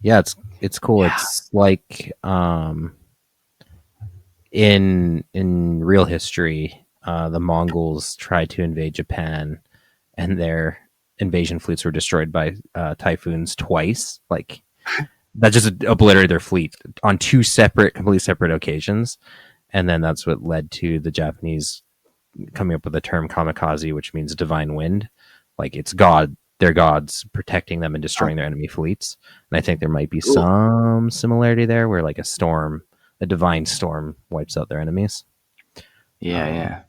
Yeah, it's cool. Yeah. It's like in real history, the Mongols tried to invade Japan, and their invasion fleets were destroyed by typhoons twice. Like that just obliterated their fleet on two completely separate occasions. And then that's what led to the Japanese coming up with the term kamikaze, which means divine wind. Like it's their gods protecting them and destroying their enemy fleets. And I think there might be some similarity there where like a divine storm wipes out their enemies. Yeah.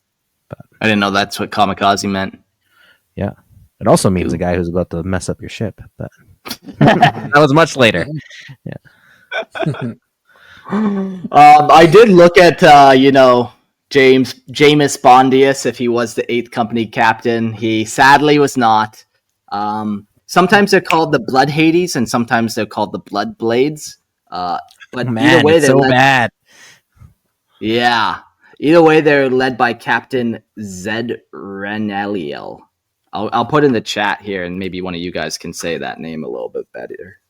But I didn't know that's what kamikaze meant. Yeah. It also means a guy who's about to mess up your ship, but that was much later. Yeah. I did look at, James Bondius, if he was the 8th Company captain. He sadly was not. Sometimes they're called the Blood Hades, and sometimes they're called the Blood Blades. But either way, it's so bad. Yeah. Either way, they're led by Captain Zed Reneliel. I'll put in the chat here, and maybe one of you guys can say that name a little bit better.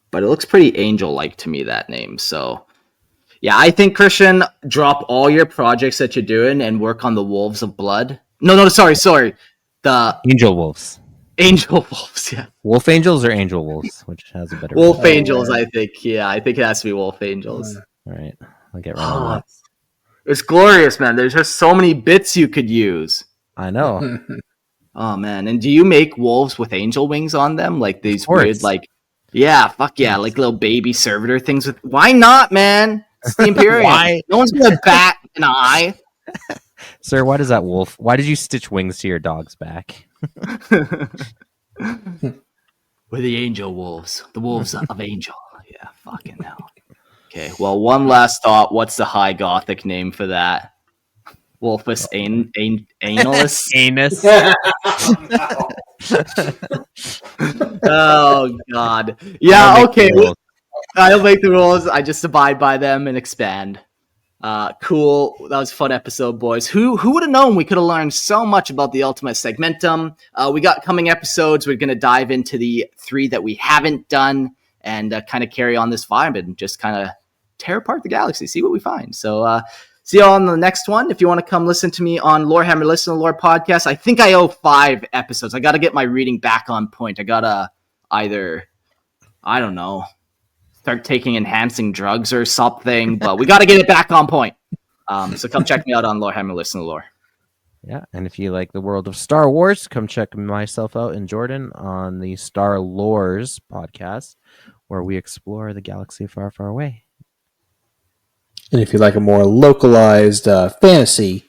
But it looks pretty angel-like to me, that name. So, yeah, I think, Christian, drop all your projects that you're doing and work on the Wolves of Blood. No, sorry. The Angel Wolves. Angel Wolves, yeah. Wolf Angels or Angel Wolves, which has a better Wolf Angels, I think. Yeah, I think it has to be Wolf Angels. All right, I'll get right on that. It's glorious, man. There's just so many bits you could use. I know. Oh, man. And do you make wolves with angel wings on them? Like these weird, like... Yeah, fuck yeah. Like little baby servitor things with... Why not, man? It's the Imperium. Why? No one's gonna bat an eye. Sir, why does that wolf... Why did you stitch wings to your dog's back? We're the angel wolves. The wolves of angel. Yeah, fucking hell. Okay, well, one last thought. What's the high gothic name for that? Wolfus Analus? Anus. Oh, God. Yeah, okay. I'll make the rules. I just abide by them and expand. Cool. That was a fun episode, boys. Who would have known we could have learned so much about the Ultima Segmentum? We got coming episodes. We're going to dive into the 3 that we haven't done and kind of carry on this vibe and just kind of tear apart the galaxy, see what we find. So see you all on the next one. If you want to come listen to me on Lorehammer Listen to Lore podcast, I think I owe 5 episodes. I got to get my reading back on point. I got to either, I don't know, start taking enhancing drugs or something, but we got to get it back on point. So come check me out on Lorehammer Listen to Lore. Yeah, and if you like the world of Star Wars, come check myself out and Jordan on the Star Lores podcast, where we explore the galaxy far, far away. And if you like a more localized fantasy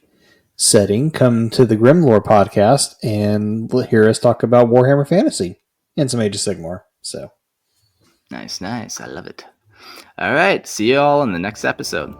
setting, come to the Grimlore podcast and hear us talk about Warhammer Fantasy and some Age of Sigmar. So nice. I love it. All right. See you all in the next episode.